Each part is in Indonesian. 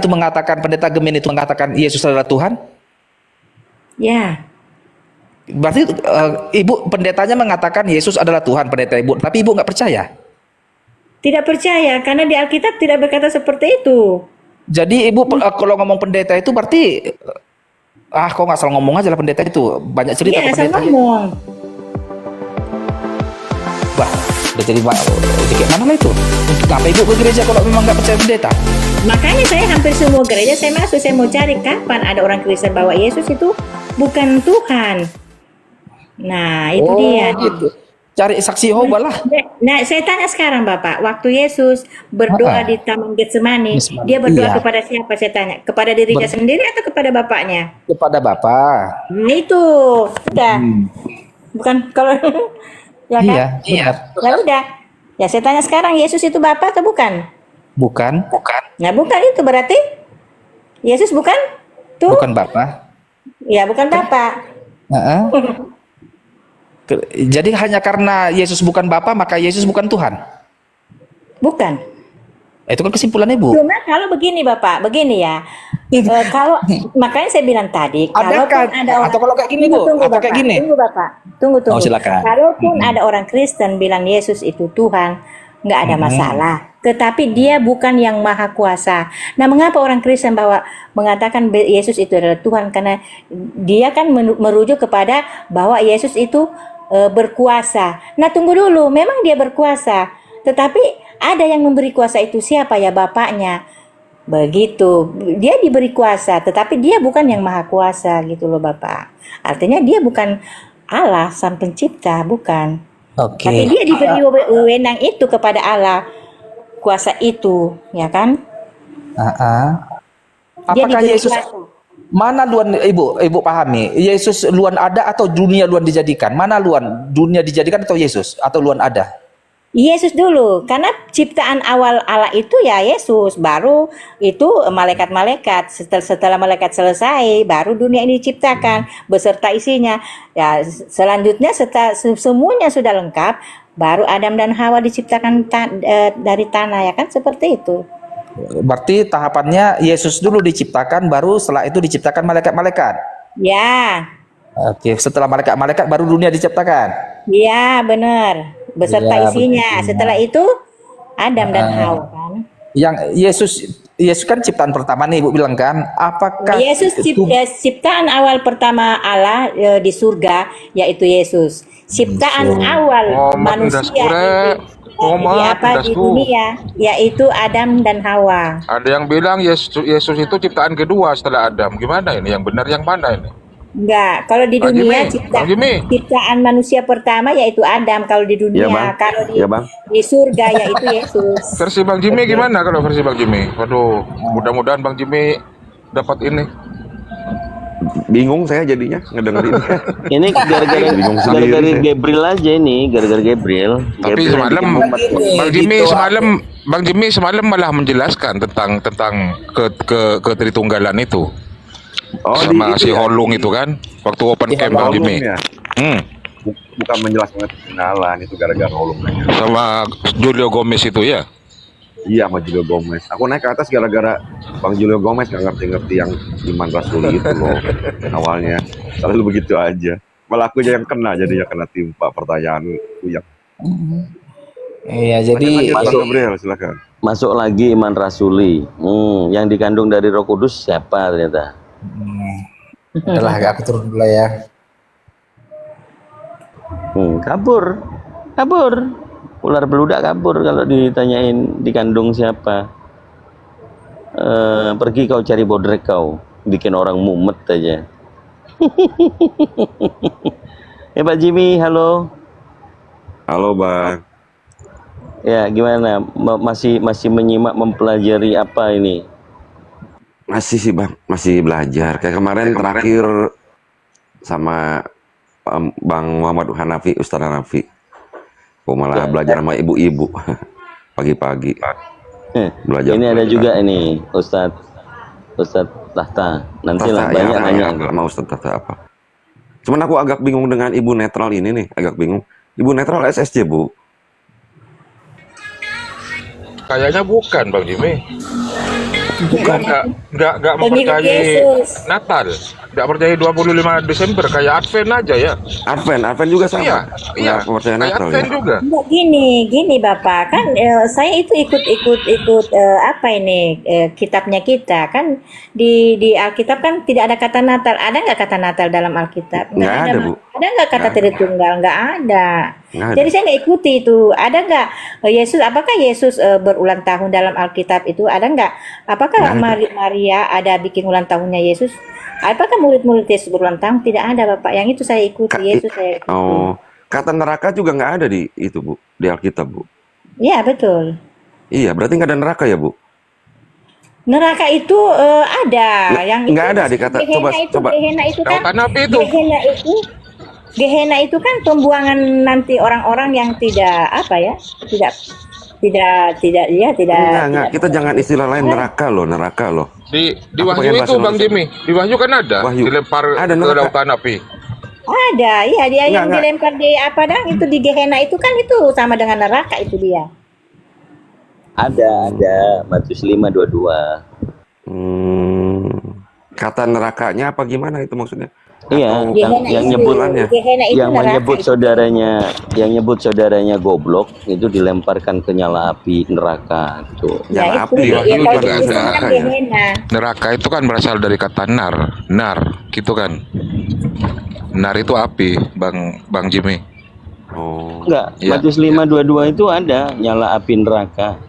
itu mengatakan, pendeta Gemen itu mengatakan Yesus adalah Tuhan? Ya. Berarti ibu pendetanya mengatakan Yesus adalah Tuhan, pendeta ibu, tapi ibu nggak percaya? Tidak percaya karena di Alkitab tidak berkata seperti itu. Jadi ibu kalau ngomong pendeta itu berarti kok nggak salah ngomong aja lah, pendeta itu banyak cerita ke Iya, pendeta. ngomong. Wah, udah jadi mana lah itu? Untuk apa ibu ke gereja kalau memang nggak percaya pendeta? Makanya saya hampir semua gereja saya masuk, saya mau cari kapan ada orang Kristen bahwa Yesus itu bukan Tuhan. Nah, itu dia. Gitu. Cari saksi Yehova lah. Nah, saya tanya sekarang Bapak, waktu Yesus berdoa di Taman Getsemani, dia berdoa kepada siapa? Saya tanya, kepada dirinya sendiri atau kepada Bapaknya? Kepada Bapa. Nah, itu sudah. Bukan kalau ya kan? Iya. Ya udah. Ya saya tanya sekarang, Yesus itu Bapa atau bukan? Bukan. Nah, bukan itu berarti Yesus bukan Bukan Bapa. Ya, bukan Bapa. Jadi hanya karena Yesus bukan Bapa maka Yesus bukan Tuhan? Bukan. Itu kan kesimpulan ibu. Cuma kalau begini Bapak, begini ya. Kalau makanya saya bilang tadi, kalaupun ada orang, atau kalau kayak gini Bu, tunggu atau Bapak, kayak gini. Tunggu Bapak. Tunggu. Oh, silakan. Kalaupun ada orang Kristen bilang Yesus itu Tuhan, nggak ada masalah. Tetapi dia bukan yang maha kuasa. Nah, mengapa orang Kristen mengatakan Yesus itu adalah Tuhan? Karena dia kan merujuk kepada bahwa Yesus itu berkuasa. Nah, tunggu dulu, memang dia berkuasa. Tetapi ada yang memberi kuasa itu siapa ya? Bapaknya. Begitu. Dia diberi kuasa, tetapi dia bukan yang maha kuasa gitu loh Bapak. Artinya dia bukan Allah sang pencipta, bukan. Tapi dia diberi wewenang itu kepada Allah. Kuasa itu, ya kan? Apakah Yesus mana luan ibu pahami? Yesus luan ada atau dunia luan dijadikan? Mana luan? Dunia dijadikan atau Yesus atau luan ada? Yesus dulu, karena ciptaan awal Allah itu ya Yesus, baru itu malaikat-malaikat. Setelah malaikat selesai, baru dunia ini diciptakan beserta isinya. Ya, selanjutnya semuanya sudah lengkap, baru Adam dan Hawa diciptakan dari tanah, ya kan, seperti itu. Berarti tahapannya Yesus dulu diciptakan, baru setelah itu diciptakan malaikat-malaikat. Ya. Oke, setelah malaikat-malaikat baru dunia diciptakan. Iya, benar. Beserta isinya. Setelah itu Adam dan Hawa kan. Yang Yesus kan ciptaan pertama nih Ibu bilang kan. Apakah Yesus ciptaan awal pertama Allah di surga yaitu Yesus. Ciptaan awal manusia di dunia yaitu Adam dan Hawa. Ada yang bilang Yesus itu ciptaan kedua setelah Adam. Gimana ini? Yang benar yang mana ini? Enggak, kalau di dunia ciptaan manusia pertama yaitu Adam kalau di dunia, kalau di surga yaitu Yesus. Versi Bang Jimmy gimana kalau versi Bang Jimmy? Waduh, mudah-mudahan Bang Jimmy dapat ini. Bingung saya jadinya ngedengerin. Ini gara-gara Gabriel aja ini, gara-gara Gabriel. Tapi semalam Bang Jimmy semalam malah menjelaskan tentang ke Tritunggalan itu. Sama si Holung itu kan waktu open camp Bang Jimmy. Bukan menjelaskan kenalan itu gara-gara Holung sama Julio Gomez itu ya. Iya, sama Julio Gomez. Aku naik ke atas gara-gara Bang Julio Gomez nggak ngerti yang iman rasuli itu loh. Awalnya selalu begitu aja. Malah aku aja yang kena, jadinya kena timpa pertanyaanku yang. Iya, jadi Gabriel silakan. Masuk lagi iman rasuli. Yang dikandung dari Roh Kudus siapa ternyata? Adalah aku turun dulu ya. Kabur. Ular beludak kabur kalau ditanyain dikandung siapa. Pergi kau cari bodrek kau, bikin orang mumet aja. Pak Jimmy, halo. Halo Bang. Ya gimana? Masih menyimak mempelajari apa ini? Masih sih Bang, masih belajar. Kayak kemarin terakhir sama Bang Muhammad Hanafi, Ustaz Hanafi. Aku malah belajar sama ibu-ibu pagi-pagi. Belajar. Ini ada juga ini Ustaz Tahta. Nanti lah banyak nanya. Mau Ustaz Tahta apa? Cuman aku agak bingung dengan ibu netral ini nih, agak bingung. Ibu netral SSC Bu? Kayaknya bukan Bang Jimmy. Enggak, enggak Pengikut mempercayai Yesus. Natal. Enggak percaya 25 Desember kayak Advent aja ya. Advent juga sama. Iya, iya. Nggak percaya Kayak Natal ya. Advent juga. Enggak, gini Bapak, kan saya itu ikut apa ini kitabnya kita kan di Alkitab kan tidak ada kata Natal. Ada nggak kata Natal dalam Alkitab? Nggak ada, Bu. Ada nggak kata Nggak ada. Tritunggal? Nggak ada. Nggak ada. Jadi saya nggak ikuti itu. Ada nggak Yesus? Apakah Yesus berulang tahun dalam Alkitab itu? Ada nggak? Apakah Nggak ada. Maria ada bikin ulang tahunnya Yesus? Apakah murid-murid Yesus berulang tahun? Tidak ada, Bapak. Yang itu saya ikuti. Yesus saya ikuti. Oh, kata neraka juga nggak ada di itu, Bu, di Alkitab, Bu. Iya, betul. Iya, berarti nggak ada neraka ya, Bu? Neraka itu ada, yang itu Nggak ada di kata. Coba. Gehena itu kan, Lautan api itu. Gehena itu kan pembuangan nanti orang-orang yang tidak apa ya, tidak. Enggak. Kita jangan istilah lain neraka loh. Di Aku Wahyu pengen itu bahasa Bang Indonesia. Jimmy. Di Wahyu kan ada. Wahyu. Dilempar Ada ke neraka. lautan api. Ada, iya dia yang Enggak. dilempar di apa dah itu di Gehena itu kan itu sama dengan neraka itu dia. Ada Matius 5:22. Kata nerakanya apa gimana itu maksudnya? Iya, Atau yang itu, nyebut Gehena itu yang neraka menyebut itu. yang nyebut saudaranya goblok itu dilemparkan ke nyala api neraka gitu. nyala Ya, api itu ya? Wahyu kalau juga di ada. Kristen kan Neraka ya? Gehena. Neraka itu kan berasal dari kata nar, gitu kan. Nar itu api, Bang Jimmy. Oh, Enggak, Iya, Matius 5:22 itu ada nyala api neraka.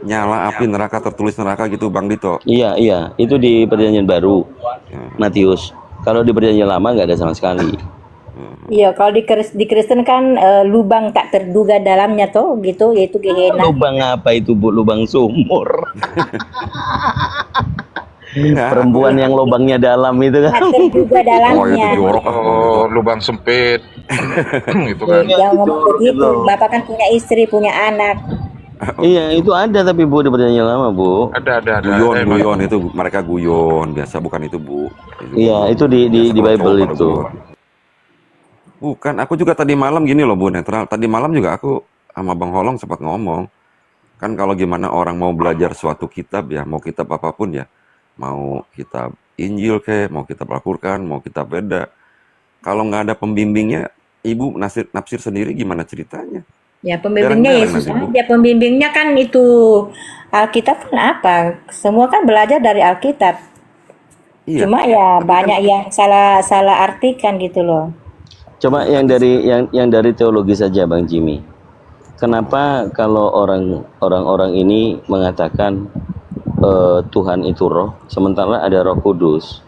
nyala api neraka, tertulis neraka gitu, Bang Dito. Iya, itu di Perjanjian Baru, Matius. Kalau di Perjanjian Lama nggak ada sama sekali. Iya, kalau di Kristen kan lubang tak terduga dalamnya toh gitu, yaitu Gehena. Lubang apa itu, Bu? Lubang sumur. Enggak. Perempuan yang lubangnya dalam itu Tak kan. terduga Oh, itu dalamnya. jorok. Oh, lubang sempit. Itu kan. Jangan ngomong begitu. Bapak kan punya istri, punya anak. Iya, itu ada tapi Bu di Perjanjian Lama, Bu. Ada. Guyon itu mereka guyon biasa, bukan itu, Bu. Iya, itu di Biasa kalau Bible cowok pada itu. guyon. Bukan, aku juga tadi malam gini loh, Bu Netral. Tadi malam juga aku sama Bang Holong sempat ngomong. Kan kalau gimana orang mau belajar suatu kitab ya, mau kitab apapun ya, mau kitab Injil mau kitab Al-Qur'an, mau kitab Veda. Kalau nggak ada pembimbingnya, Ibu nafsir sendiri gimana ceritanya? Ya, pembimbingnya Jarang-jarang Yesus nanti, Bu. aja. Pembimbingnya kan itu Alkitab kan apa? Semua kan belajar dari Alkitab. Iya. Cuma ya banyak yang salah artikan gitu loh. Coba yang dari teologi saja, Bang Jimmy. Kenapa kalau orang-orang ini mengatakan Tuhan itu roh, sementara ada Roh Kudus?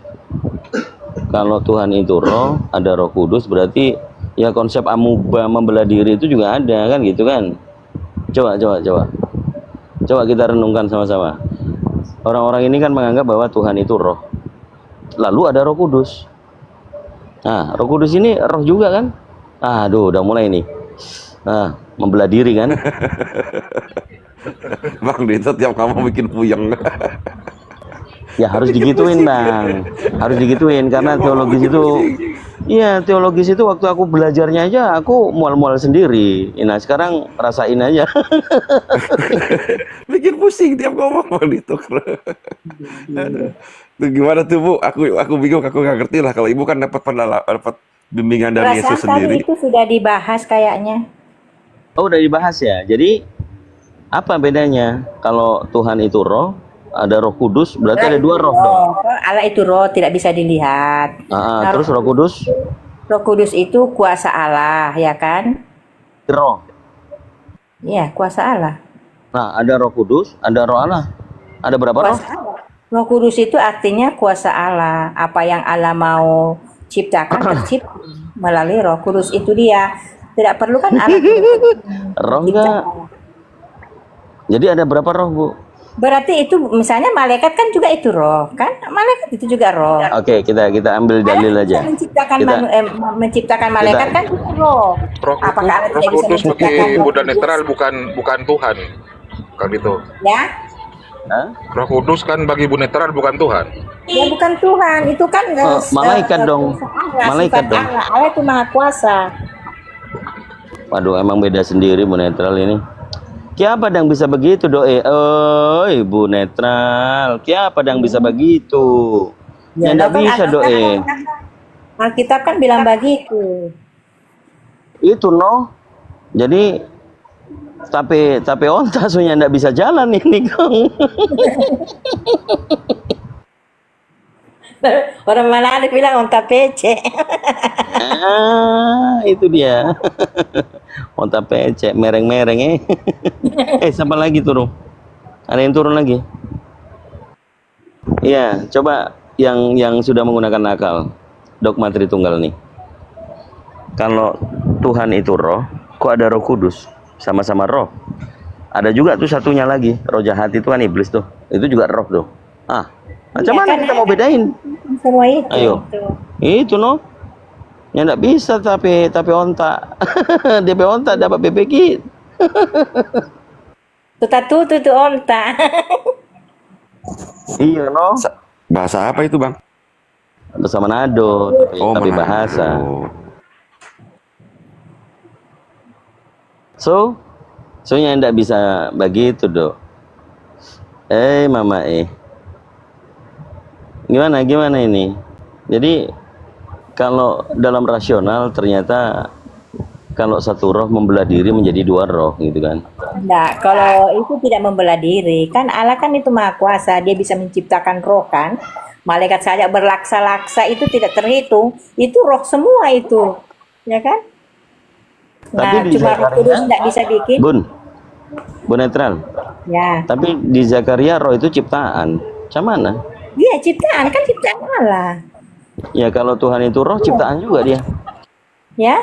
Kalau Tuhan itu roh, ada Roh Kudus, berarti ya konsep amuba membelah diri itu juga ada kan gitu kan? Coba kita renungkan sama-sama. Orang-orang ini kan menganggap bahwa Tuhan itu roh. Lalu ada Roh Kudus. Nah, Roh Kudus ini roh juga kan? Aduh, udah mulai nih. Nah, membelah diri kan? Bang Dito tiap kamu bikin puyeng. Ya harus digituin, Bang. Harus digituin karena teologis itu, iya teologis itu waktu aku belajarnya aja aku mual-mual sendiri. Nah sekarang rasain aja. Bikin pusing tiap ngomong Bang Dito. Aduh. Tuh gimana tuh, Bu? Aku bingung, aku nggak ngerti lah. Kalau Ibu kan dapat bimbingan dari Yesus Perasaan sendiri. tadi itu sudah dibahas kayaknya. Oh udah dibahas ya. Jadi apa bedanya kalau Tuhan itu roh, ada Roh Kudus, berarti ada dua roh dong. Allah itu roh, tidak bisa dilihat. Nah, Terus Roh Kudus Roh Kudus itu kuasa Allah, ya kan? roh. Iya, kuasa Allah. Nah ada Roh Kudus, ada Roh Allah. Ada berapa roh? Kuasa Allah. Roh Kudus itu artinya kuasa Allah. Apa yang Allah mau ciptakan tercipta melalui Roh Kudus itu dia. Tidak perlu kan Allah Roh enggak? Jadi ada berapa roh, Bu? Berarti itu misalnya malaikat kan juga itu roh, kan? Malaikat itu juga roh. Oke, kita ambil dalil aja. Menciptakan malaikat kan juga roh. Apakah Allah Roh tidak bisa Kudus bagi menciptakan roh Buddha kudus? netral bukan Tuhan. Kan gitu. Ya? Hah? Roh Kudus kan bagi Bu netral bukan Tuhan. Ya bukan Tuhan, itu kan malaikat dong. Malaikat dong. Allah. Allah itu maha kuasa. Waduh, emang beda sendiri Bu netral ini. Siapa yang bisa begitu doe? Oh, ibu netral. Siapa yang bisa begitu? Ya lo enggak kan bisa doe. Alkitab kan bilang begitu. Itu no. Jadi tapi onta sunya enggak bisa jalan ini kong. Orang mana ada bilang onta pece. Itu dia. Onta pecek, mereng-mereng siapa lagi turun? Ada yang turun lagi? Iya, coba yang sudah menggunakan akal. Dogma Tritunggal nih. Kalau Tuhan itu roh, kok ada Roh Kudus? Sama-sama roh. Ada juga tuh satunya lagi, roh jahat itu kan iblis tuh. Itu juga roh tuh. Macam Iya mana kan, kita mau bedain? semua itu. Ayo. Itu no. Ya enggak bisa tapi onta. DP onta dapat BPK. Tuh onta. Iya no. Bahasa apa itu, Bang? Bahasa Manado, tapi Manado. bahasa. So yang enggak bisa begitu, Dok. Mama Gimana ini? Jadi kalau dalam rasional ternyata kalau satu roh membelah diri menjadi dua roh gitu kan. Nah, kalau itu tidak membelah diri, kan Allah kan itu maha kuasa, dia bisa menciptakan roh kan. Malaikat saja berlaksa-laksa itu tidak terhitung, itu roh semua itu, ya kan? Nah, Tapi di cuma roh kudus tidak bisa bikin. Bun netral. Ya, Tapi di Zakaria roh itu ciptaan. Macam mana? dia ciptaan, kan ciptaan Allah. Ya kalau Tuhan itu roh ciptaan juga dia. Ya,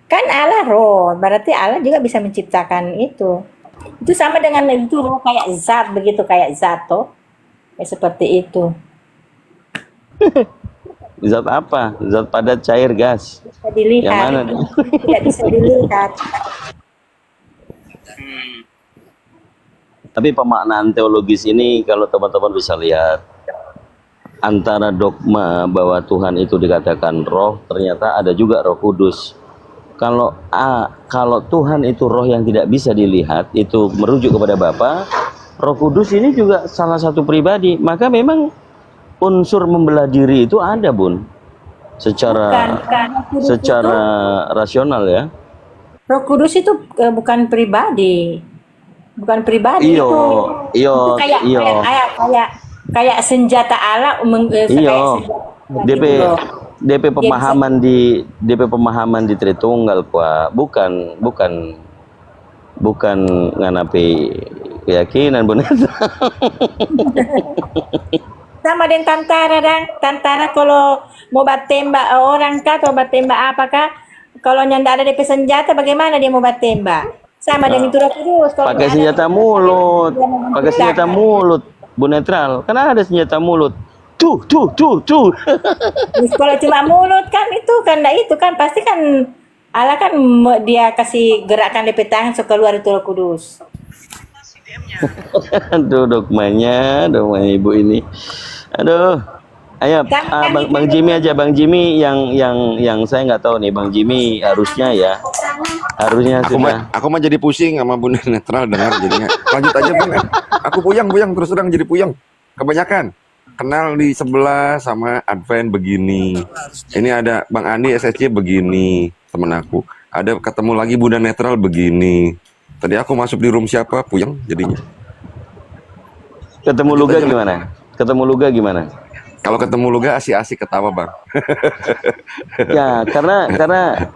kan Allah roh, berarti Allah juga bisa menciptakan itu. Itu sama dengan itu roh kayak zat begitu, kayak zat toh. Ya, seperti itu. Zat apa? Zat padat, cair, gas. Bisa dilihat. Yang mana? Tidak bisa dilihat. Tapi pemaknaan teologis ini kalau teman-teman bisa lihat antara dogma bahwa Tuhan itu dikatakan roh, ternyata ada juga Roh Kudus. Kalau Tuhan itu roh yang tidak bisa dilihat, itu merujuk kepada Bapa. Roh Kudus ini juga salah satu pribadi, maka memang unsur membelah diri itu ada, Bun. Secara rasional ya. Roh Kudus itu bukan pribadi. Bukan pribadi itu. Itu kayak senjata Allah DP pemahaman di Tritunggal kuah bukan nganapi keyakinan benar. Sama dengan tantara kalau mau tembak orang kah atau tembak apakah, kalau nyanda ada DP senjata bagaimana dia mau tembak? Sama dengan itu Roh Kudus. Pakai senjata mulut, Bu netral. Karena ada senjata mulut. Tuh. Kalau cuma mulut kan itu kan pasti kan Allah kan dia kasih gerakan DP tangan keluar itu Roh Kudus. Aduh, dogmanya ibu ini. Aduh. Ayo, Bang Jimmy aja, Bang Jimmy yang saya nggak tahu nih, Bang Jimmy harusnya sudah. Aku mah jadi pusing sama Bunda netral dengar jadinya. Lanjut aja Bang. Aku puyeng terus terang jadi puyeng. Kebanyakan kenal di sebelah sama Advent begini. Ini ada Bang Andi SSC begini, temen aku. Ada ketemu lagi Bunda netral begini. Tadi aku masuk di room siapa, puyeng jadinya. Ketemu Luga gimana? Kalau ketemu Luga asik-asik ketawa Bang. Ya, karena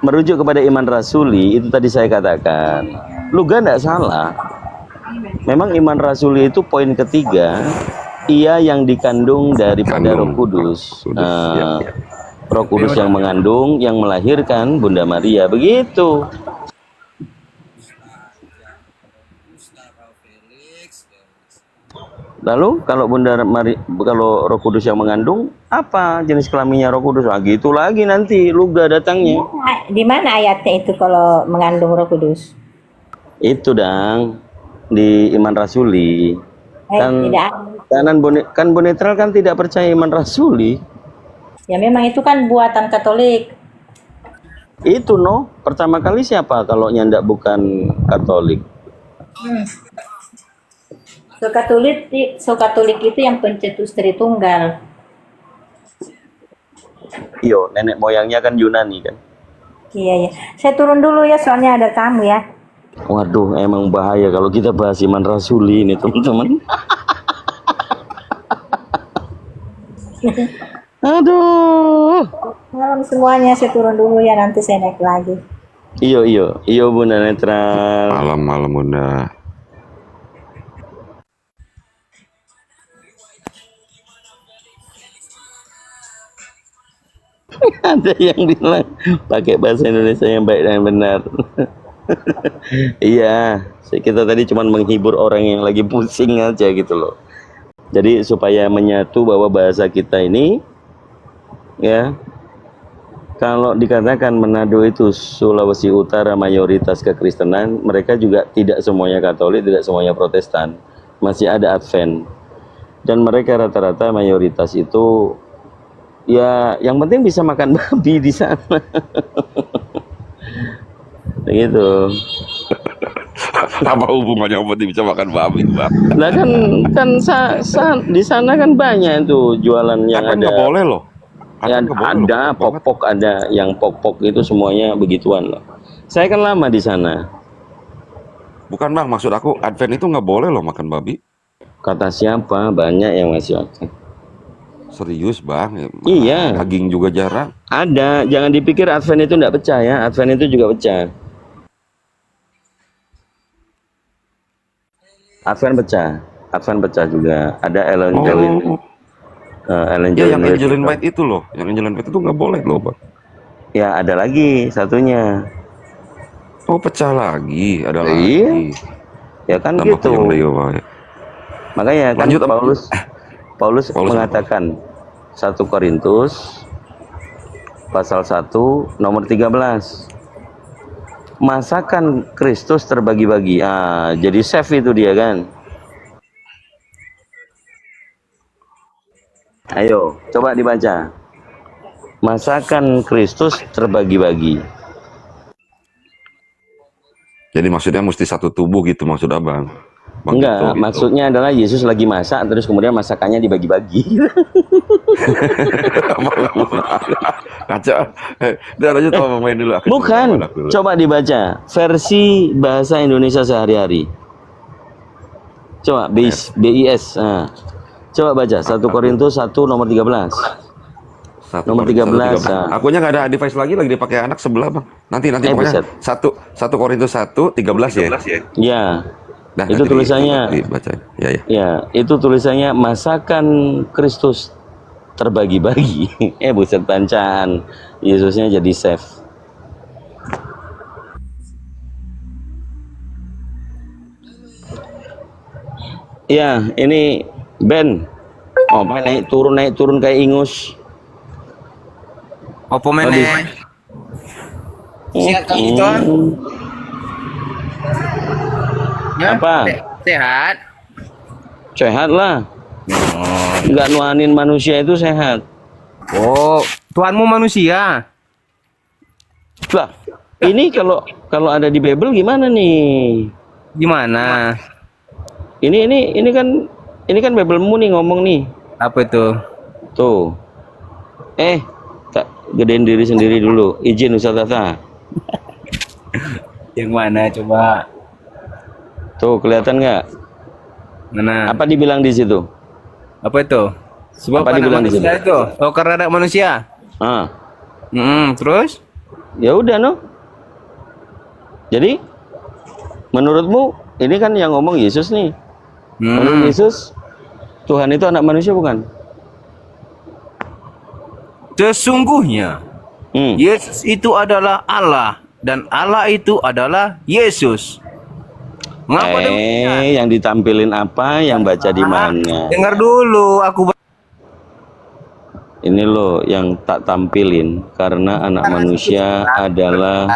merujuk kepada iman rasuli itu tadi saya katakan. Luga tidak salah. Memang iman rasuli itu poin ketiga, ia yang dikandung daripada Roh Kudus. Roh Kudus yang mengandung, yang melahirkan Bunda Maria, begitu. Lalu kalau kalau Roh Kudus yang mengandung, apa jenis kelaminnya Roh Kudus? Gitu lagi nanti Luga datangnya. Di mana ayatnya itu kalau mengandung Roh Kudus? Itu dang di iman rasuli. Kan bonetral kan tidak percaya iman rasuli. Ya memang itu kan buatan Katolik. Itu pertama kali siapa kalau nyandak bukan Katolik? So Katolik itu yang pencetus Tritunggal. Iyo, nenek moyangnya kan Yunani kan. Iya ya. Saya turun dulu ya, soalnya ada tamu ya. Waduh, emang bahaya kalau kita bahas iman rasuli ini teman-teman. Aduh. Malam semuanya, saya turun dulu ya, nanti saya naik lagi. Iyo Bunda Netral. Malam-malam Bunda. Ada yang bilang pakai bahasa Indonesia yang baik dan benar. Iya, kita tadi cuma menghibur orang yang lagi pusing aja gitu loh. Jadi supaya menyatu bahwa bahasa kita ini, ya, kalau dikatakan Manado itu Sulawesi Utara mayoritas kekristenan, mereka juga tidak semuanya Katolik, tidak semuanya Protestan, masih ada Advent. Dan mereka rata-rata mayoritas itu, ya, yang penting bisa makan babi di sana. Begitu. Apa hubungannya yang penting bisa makan babi, Bang? Nah di sana kan banyak tuh jualan yang Kan nggak ada. boleh loh. Ya, Kan nggak boleh loh, ada banget. pok-pok, ada yang pok-pok itu semuanya begituan loh. Saya kan lama di sana. Bukan Bang, maksud aku Advent itu nggak boleh loh makan babi. Kata siapa? Banyak yang masih makan. Serius Bang? Ya, Iya. Daging juga jarang. Ada, jangan dipikir Advent itu enggak pecah ya. Advent itu juga pecah. Advent pecah juga. Ada Ellen Ya yang Angelin White itu loh. Yang Angelin White itu nggak boleh loh Bang. Ya ada lagi satunya. Oh pecah lagi, ada Iya. lagi. Ya kan Tambah gitu. yang Dewa. Makanya kan Lanjut, Om. Paulus Paulus mengatakan 1 Korintus pasal 1 nomor 13. Masakan Kristus terbagi-bagi. Ah, jadi chef itu dia kan. Ayo, coba dibaca. Masakan Kristus terbagi-bagi. Jadi maksudnya mesti satu tubuh gitu maksud Abang. Bang Enggak, gitu. maksudnya adalah Yesus lagi masak terus kemudian masakannya dibagi-bagi. Kaca. Udah lanjut Abang main dulu. Bukan, coba dibaca versi bahasa Indonesia sehari-hari. Coba BIS. Nah. Coba baca 1 Korintus 1 nomor 13. Nomor 13. Nah. Akunya nggak ada device lagi dipakai anak sebelah Bang. Nanti pokoknya 1 Korintus 1 13 ya. Ya. Nah, itu tulisannya dibaca. Ya. Ya, itu tulisannya masakan Kristus terbagi-bagi. Buset bancaan. Yesusnya jadi chef. Ya, ini Ben. Oh, naik turun kayak ingus. Apa meneh? Sihat kang itu? Apa? Sehat. Sehat lah. Nggak nuanin manusia itu sehat. Oh, Tuhanmu manusia. Lah, ini kalau ada di Bible gimana nih? Gimana? Ini kan Biblemu nih ngomong nih. Apa itu? Tuh. Tak gedein diri sendiri dulu. Izin Ustaz Tata. Yang mana coba? Tuh, kelihatan nggak? Mana? Apa dibilang di situ? Apa itu? Sebab Apa dibilang di manusia situ? itu. Oh, karena ada manusia. Ah, Terus? ya udah no. Jadi, menurutmu ini kan yang ngomong Yesus nih. Menurut Yesus, Tuhan itu anak manusia bukan? Sesungguhnya Yesus itu adalah Allah dan Allah itu adalah Yesus. Mengapa demikian? Yang ditampilin apa? Yang baca di mana? Dengar dulu, aku Ini loh yang tak tampilin karena anak manusia adalah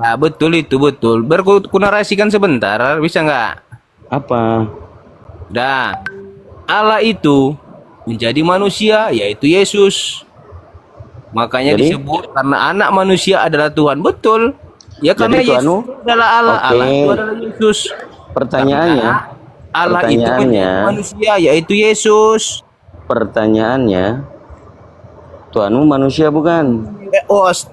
Ya, betul itu betul. Berkunarasikan sebentar, bisa nggak? apa? Dah, Allah itu menjadi manusia, yaitu Yesus. Makanya Jadi? disebut karena anak manusia adalah Tuhan. Betul. Ya karena Jadi Yesus Tuhanmu, adalah Allah, oke. Allah itu adalah Yesus. Pertanyaannya, Allah itu pertanyaannya, menjadi manusia, yaitu Yesus. pertanyaannya, Tuhanmu manusia bukan? Os,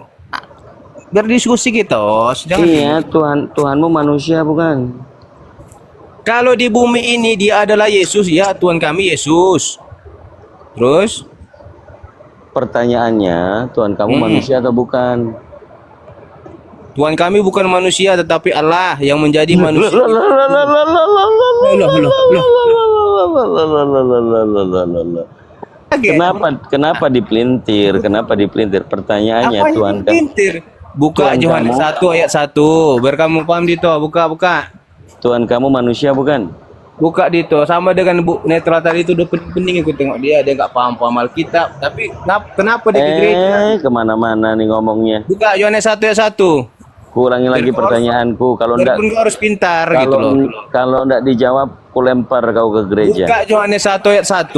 berdiskusi kita, Os. Jangan Iya, ribut. Tuhanmu manusia bukan? Kalau di bumi ini dia adalah Yesus, ya Tuhan kami Yesus. Terus, Pertanyaannya, Tuhan kamu manusia atau bukan? Tuhan kami bukan manusia tetapi Allah yang menjadi manusia. Kenapa dipelintir? Kenapa dipelintir? Pertanyaannya, Apa Tuhan yang pintir? Buka Tuhan Yohanes kamu, 1 ayat 1. Biar kamu paham dito. Buka. Tuhan kamu manusia bukan? Buka dito. Sama dengan Bu Netral tadi itu udah pening aku tengok dia nggak paham Alkitab. Tapi kenapa dia ke gereja? Kemana-mana nih ngomongnya. Buka Yohanes 1 ayat 1. Kulangi lagi pertanyaanku. Kalau enggak, Biarpun kau harus pintar gitu loh. kalau enggak dijawab, ku lempar kau ke gereja. Buka Yohanes 1 ayat 1.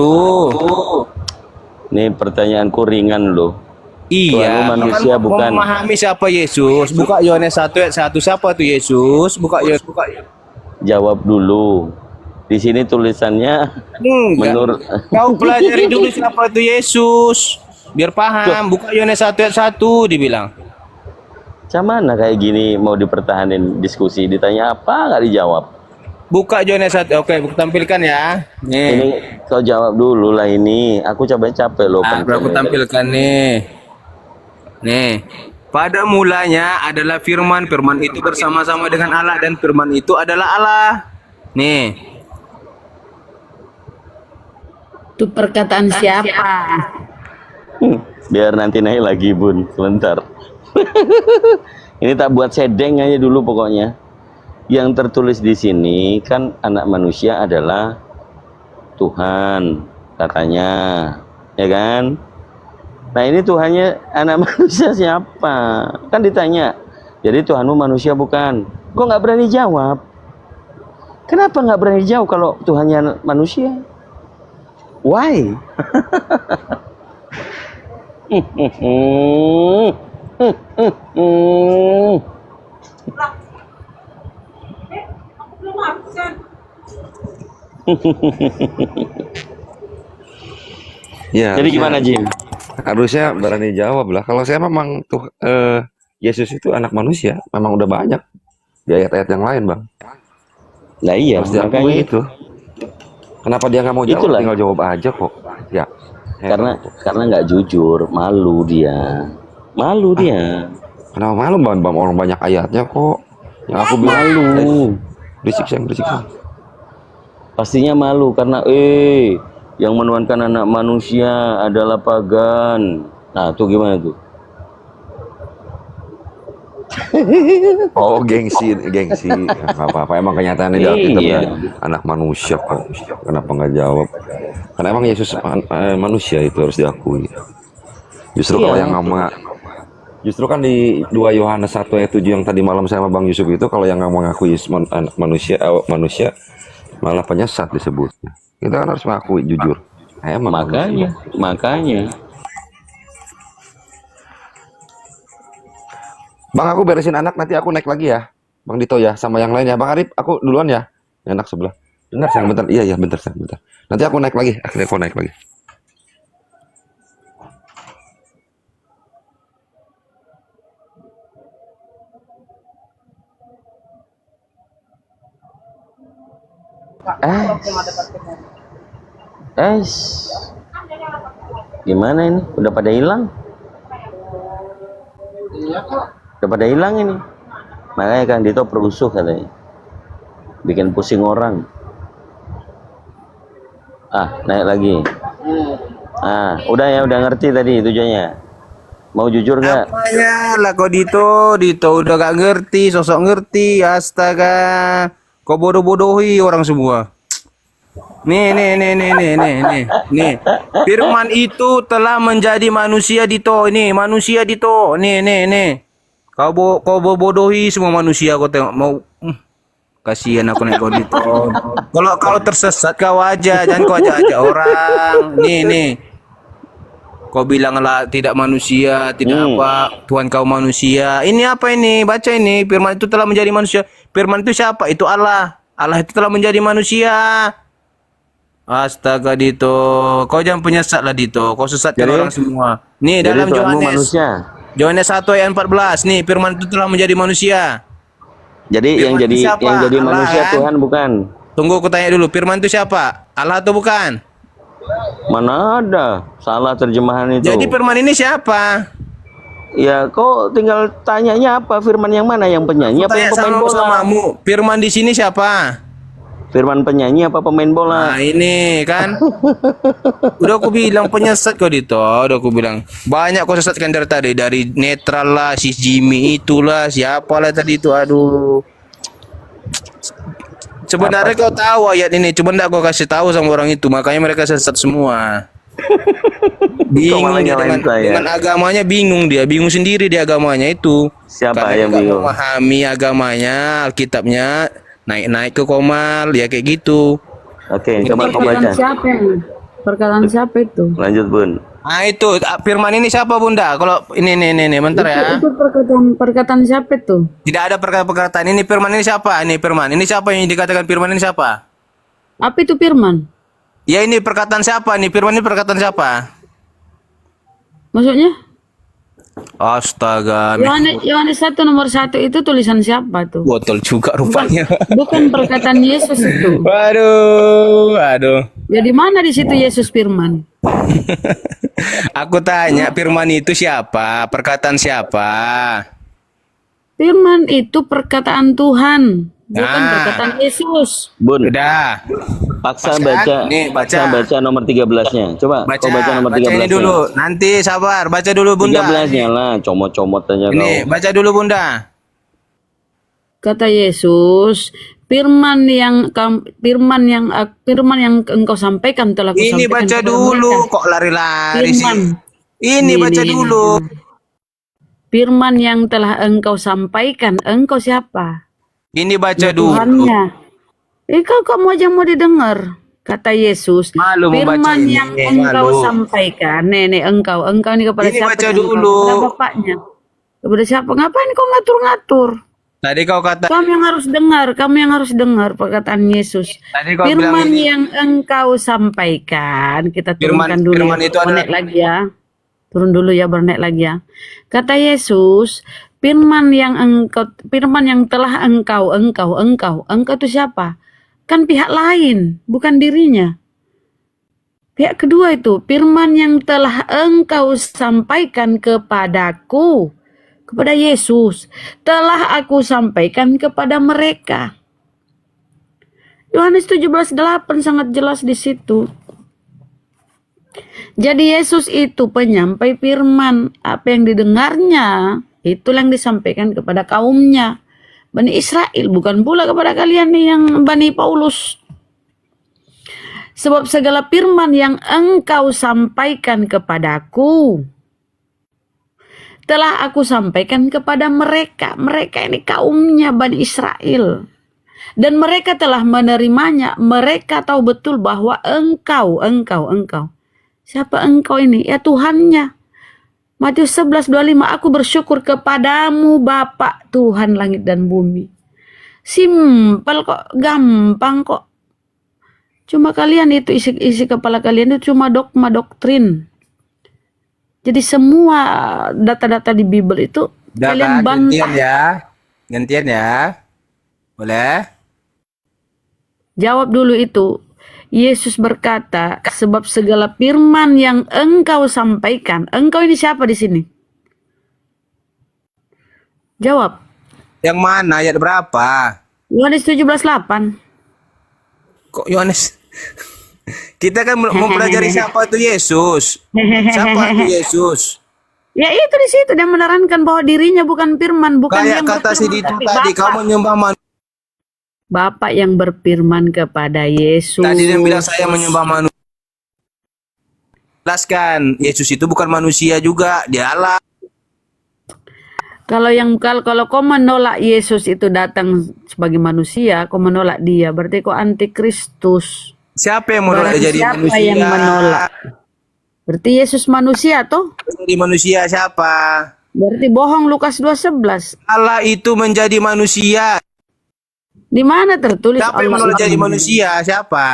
Nih pertanyaanku ringan loh. Iya, Tuhanmu manusia kan bukan? memahami siapa Yesus. Buka Yohanes 1 ayat 1. Siapa tuh Yesus? Buka Yohanes. Jawab dulu. Di sini tulisannya Enggak. menurut Kau pelajari dulu siapa itu Yesus. Biar paham. Buka Yohanes 1 ayat 1 dibilang. Mana kayak gini mau dipertahanin diskusi, ditanya apa nggak dijawab. Buka Yohanes 1. Oke, tampilkan ya. Nih. Ini kau jawab dulu lah ini. Aku capek loh. Aku tampilkan nih. Nih. Pada mulanya adalah firman. Firman itu bersama-sama dengan Allah dan firman itu adalah Allah. Nih. Itu perkataan siapa? Biar nanti naik lagi bun, sebentar. Ini tak buat sedeng aja dulu pokoknya. Yang tertulis di sini kan anak manusia adalah Tuhan katanya, ya kan? Nah ini Tuhannya anak manusia siapa? Kan ditanya. Jadi Tuhanmu manusia bukan? Kok nggak berani jawab? Kenapa nggak berani jawab kalau Tuhannya manusia? Why? Ya, Jadi gimana Jim? harusnya berani jawab lah. Kalau saya memang tuh Yesus itu anak manusia, memang udah banyak di ayat-ayat yang lain, Bang. Nah iya, Harus diakui makanya itu. Kenapa dia nggak mau jawab? Itulah. Tinggal jawab aja kok. Ya. karena nggak jujur, malu dia. Kenapa malu, Bang? Orang banyak ayatnya kok. Yang aku bilang Malu. berisik sayang. Pastinya malu karena yang menuhankan anak manusia adalah pagan. Nah, tuh gimana tuh? Oh, gengsi. Nggak apa-apa. Emang kenyataannya di Alkitab Iya. anak manusia kok. Kenapa nggak jawab? Karena emang Yesus manusia itu harus diakui. Justru kalau yang justru kan di 2 Yohanes 1 ayat 7 yang tadi malam saya sama Bang Yusuf itu, kalau yang nggak mengakui anak manusia malah penyesat disebutnya. Kita kan harus mengakui jujur. Emang manusia. Makanya. Bang, aku beresin anak, nanti aku naik lagi ya. Bang Dito ya, sama yang lain ya. Bang Arif, aku duluan ya. Anak sebelah. Bentar, sayang, bentar. Iya, bentar, sayang, bentar. Nanti aku naik lagi. Akhirnya aku naik lagi. Gimana ini? Udah pada hilang? Udah pada hilang ini. Makanya kan Dito perusuh katanya. Bikin pusing orang. Naik lagi. Udah ngerti tadi tujuannya. Mau jujur nggak? Apanya lah kau Dito udah gak ngerti, sosok ngerti, astaga. Kau bodoh-bodohi orang semua. Nih. Firman itu telah menjadi manusia Dito. Ini manusia Dito. Nih. Kau bodohi semua manusia, kau tengok mau kasihan aku nih kau Dito. Kalau tersesat kau aja, jangan kau ajak orang. Nih. Kau bilanglah tidak manusia, tidak apa, Tuhan kau manusia. Ini apa ini? Baca ini, firman itu telah menjadi manusia. Firman itu siapa? Itu Allah. Allah itu telah menjadi manusia. Astaga Dito, kau jangan penyesat lah Dito. Kau sesatkan Jadi- orang semua. Nih Jadi dalam Tuhanmu Yohanes manusia. Yohanes 1 ayat 14. Nih firman itu telah menjadi manusia. Jadi yang Firman jadi itu siapa? yang jadi Allah, manusia kan? Tuhan bukan? Tunggu aku tanya dulu, firman itu siapa? Allah atau bukan? Mana ada salah terjemahan itu. Jadi firman ini siapa? Ya, kau tinggal tanyanya apa? Firman yang mana? Yang penyanyi apa yang Tanya pemain bola? samamu. Firman di sini siapa? Firman penyanyi apa pemain bola? Nah ini kan. Udah aku bilang penyesat kau Dito. Udah aku bilang banyak kau sesatkan dari tadi. Dari netral lah, si Jimmy itulah, siapa lah tadi itu. Aduh. Sebenarnya kau tahu ayat ini, cuma enggak kau kasih tahu sama orang itu, makanya mereka sesat semua. Bingung malah dia nyalain saya? dengan agamanya, bingung bingung sendiri di agamanya itu. Siapa Karena yang nggak bingung? memahami agamanya, Alkitabnya, naik-naik ke komal, ya kayak gitu. Oke, coba kau Perkataan baca. siapa yang? Perkataan siapa itu? Lanjut, Bun. Nah itu firman ini siapa Bunda? Kalau ini bentar ya. Itu perkataan siapa itu? Tidak ada perkataan ini, firman ini siapa? Ini firman. Ini siapa yang dikatakan firman ini siapa? Apa itu firman? Ya ini perkataan siapa? Nih firman ini perkataan siapa? Maksudnya? Astaga. Yohanes 1 nomor 1 itu tulisan siapa tuh? Botol juga rupanya. Bukan perkataan Yesus itu. Aduh. Ya di mana di situ Yesus firman? Aku tanya firman itu siapa? Perkataan siapa? Firman itu perkataan Tuhan, bukan Nah. perkataan Yesus. Bun, Udah. paksa Pas kan? baca. Nih, baca. Paksa baca nomor 13-nya. Coba Baca, kau baca nomor baca 13-nya. ini dulu. Nanti sabar, baca dulu Bunda. 13-nya lah, comot-comot aja Ini, kau. baca dulu Bunda. Kata Yesus, firman yang engkau sampaikan telah Ini kusampaikan baca kepada dulu, mereka. kok lari-lari sih? Firman. Ini baca dulu. Firman yang telah engkau sampaikan, engkau siapa? Ini baca Ya, dulu. Tuhannya. Kamu aja mau didengar. Kata Yesus, Malu mau baca firman ini, yang engkau malu. sampaikan, engkau ini kepada Ini siapa? baca Engkau? dulu. Kepada bapaknya. Kepada siapa? Ngapain kau ngatur-ngatur? Tadi kau kata Kamu yang harus dengar perkataan Yesus. Tadi kau bilang Firman ini. yang engkau sampaikan, kita Firman- turunkan dulu. firman itu adalah- bernaik lagi ya. Turun dulu ya, bernaik lagi ya. Kata Yesus, firman yang telah engkau itu siapa? Kan pihak lain, bukan dirinya. Pihak kedua itu, firman yang telah engkau sampaikan kepadaku, kepada Yesus, telah aku sampaikan kepada mereka. Yohanes 17:8 sangat jelas di situ. Jadi Yesus itu penyampai firman, apa yang didengarnya, itulah yang disampaikan kepada kaumnya, Bani Israel, bukan pula kepada kalian nih yang Bani Paulus. Sebab segala firman yang engkau sampaikan kepadaku, telah aku sampaikan kepada mereka. Mereka ini kaumnya Bani Israel. Dan mereka telah menerimanya. Mereka tahu betul bahwa engkau. Siapa engkau ini? Ya Tuhannya. Matius 11:25, aku bersyukur kepadamu Bapa Tuhan langit dan bumi. Simpel kok, gampang kok. Cuma kalian itu isi kepala kalian itu cuma dogma doktrin. Jadi semua data-data di Bible itu Udah kalian kan, bantah. gantian ya. Boleh? Jawab dulu itu. Yesus berkata, sebab segala firman yang engkau sampaikan, engkau ini siapa di sini? Jawab. Yang mana ayat berapa? Yohanes 17:8. Kok Yohanes? Kita kan mempelajari siapa itu Yesus. Siapa itu Yesus? Ya itu di situ dia menerangkan bahwa dirinya bukan firman, bukan Kayak yang kata si berfirman, Dito tapi tadi, Bapa. kau menyembah manusia. Bapak yang berfirman kepada Yesus. Tadi dia bilang saya menyembah manusia. Jelaskan, Yesus itu bukan manusia juga, dia Allah. Kalau kau menolak Yesus itu datang sebagai manusia, kau menolak dia, berarti kau antikristus. Siapa yang menolak Barang dia jadi siapa manusia? yang menolak? Berarti Yesus manusia toh? Jadi manusia siapa? Berarti bohong Lukas 2:11. Allah itu menjadi manusia. Di mana tertulis Siapa yang Allah menolak itu jadi menjadi- manusia? Siapa?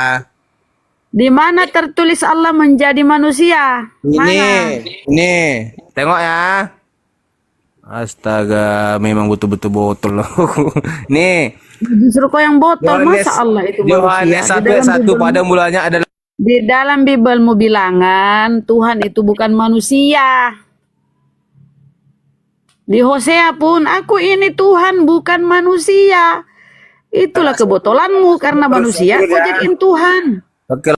Di mana tertulis Allah menjadi manusia? Mana? Nih, tengok ya. Astaga, memang betul-betul botol loh. Nih, Justru kau yang botol. Masa Allah itu manusia? Yohanes 1 pada mulanya adalah Di dalam Bibelmu bilangan Tuhan itu bukan manusia. Di Hosea pun aku ini Tuhan bukan manusia. Itulah kebotolanmu karena manusia kau jadiin Tuhan. Oke.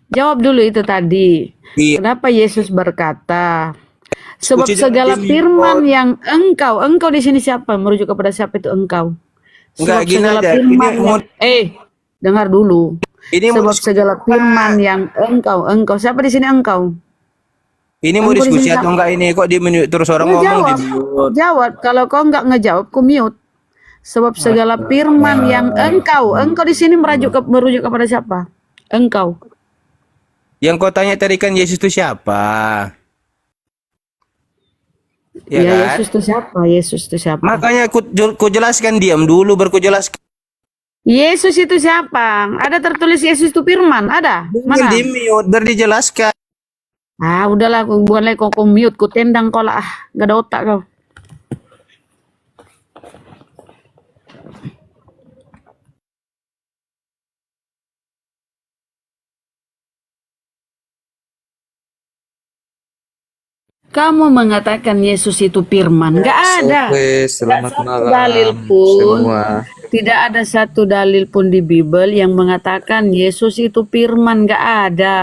Jawab dulu itu tadi. Iya. Kenapa Yesus berkata, sebab Uji segala jalan firman yang engkau di sini siapa? Merujuk kepada siapa itu engkau? Enggak, Sebab gini segala aja. firman Ini mau- dengar dulu. Ini mau Sebab diskusi segala firman yang engkau. Siapa di sini engkau? Ini mau Engkau di diskusi sini atau enggak ini? Kok di menu terus orang ngomong Jawab. di Jawab. Kalau kau enggak ngejawab, ku mute. Sebab segala firman yang engkau di sini merujuk kepada siapa? Engkau. Yang kau tanya tadi kan Yesus itu siapa? Ya, Ya, kan? Yesus itu siapa? Yesus itu siapa? Makanya ku jelaskan, diam dulu baru ku jelaskan. Yesus itu siapa? Ada tertulis Yesus itu firman? Ada? Mana? Di mute biar dijelaskan. Ah, udahlah, bukan lagi kau mute, ku tendang kau lah. Gak ada otak kau. Kamu mengatakan Yesus itu firman. Gak ada. Oke, selamat Satu malam dalil pun. semua. Tidak ada satu dalil pun di Bible yang mengatakan Yesus itu firman. Gak ada.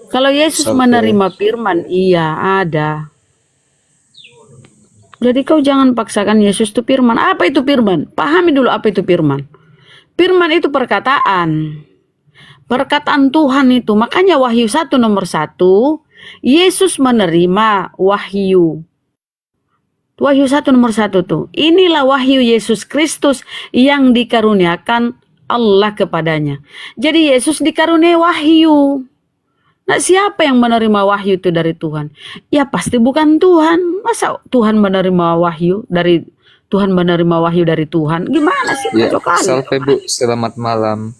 Kalau Yesus Oke. menerima firman, iya ada. Jadi kau jangan paksakan Yesus itu firman. Apa itu firman? Pahami dulu apa itu firman. Firman itu perkataan. Perkataan Tuhan itu. Makanya Wahyu 1 nomor 1. Yesus menerima wahyu. Wahyu 1 nomor 1 tuh. Inilah wahyu Yesus Kristus yang dikaruniakan Allah kepadanya. Jadi Yesus dikaruniai wahyu. Nah, siapa yang menerima wahyu itu dari Tuhan? Ya pasti bukan Tuhan. Masa Tuhan menerima wahyu dari Tuhan? Gimana sih? Ya, Kacau kali. salve Bu, selamat malam.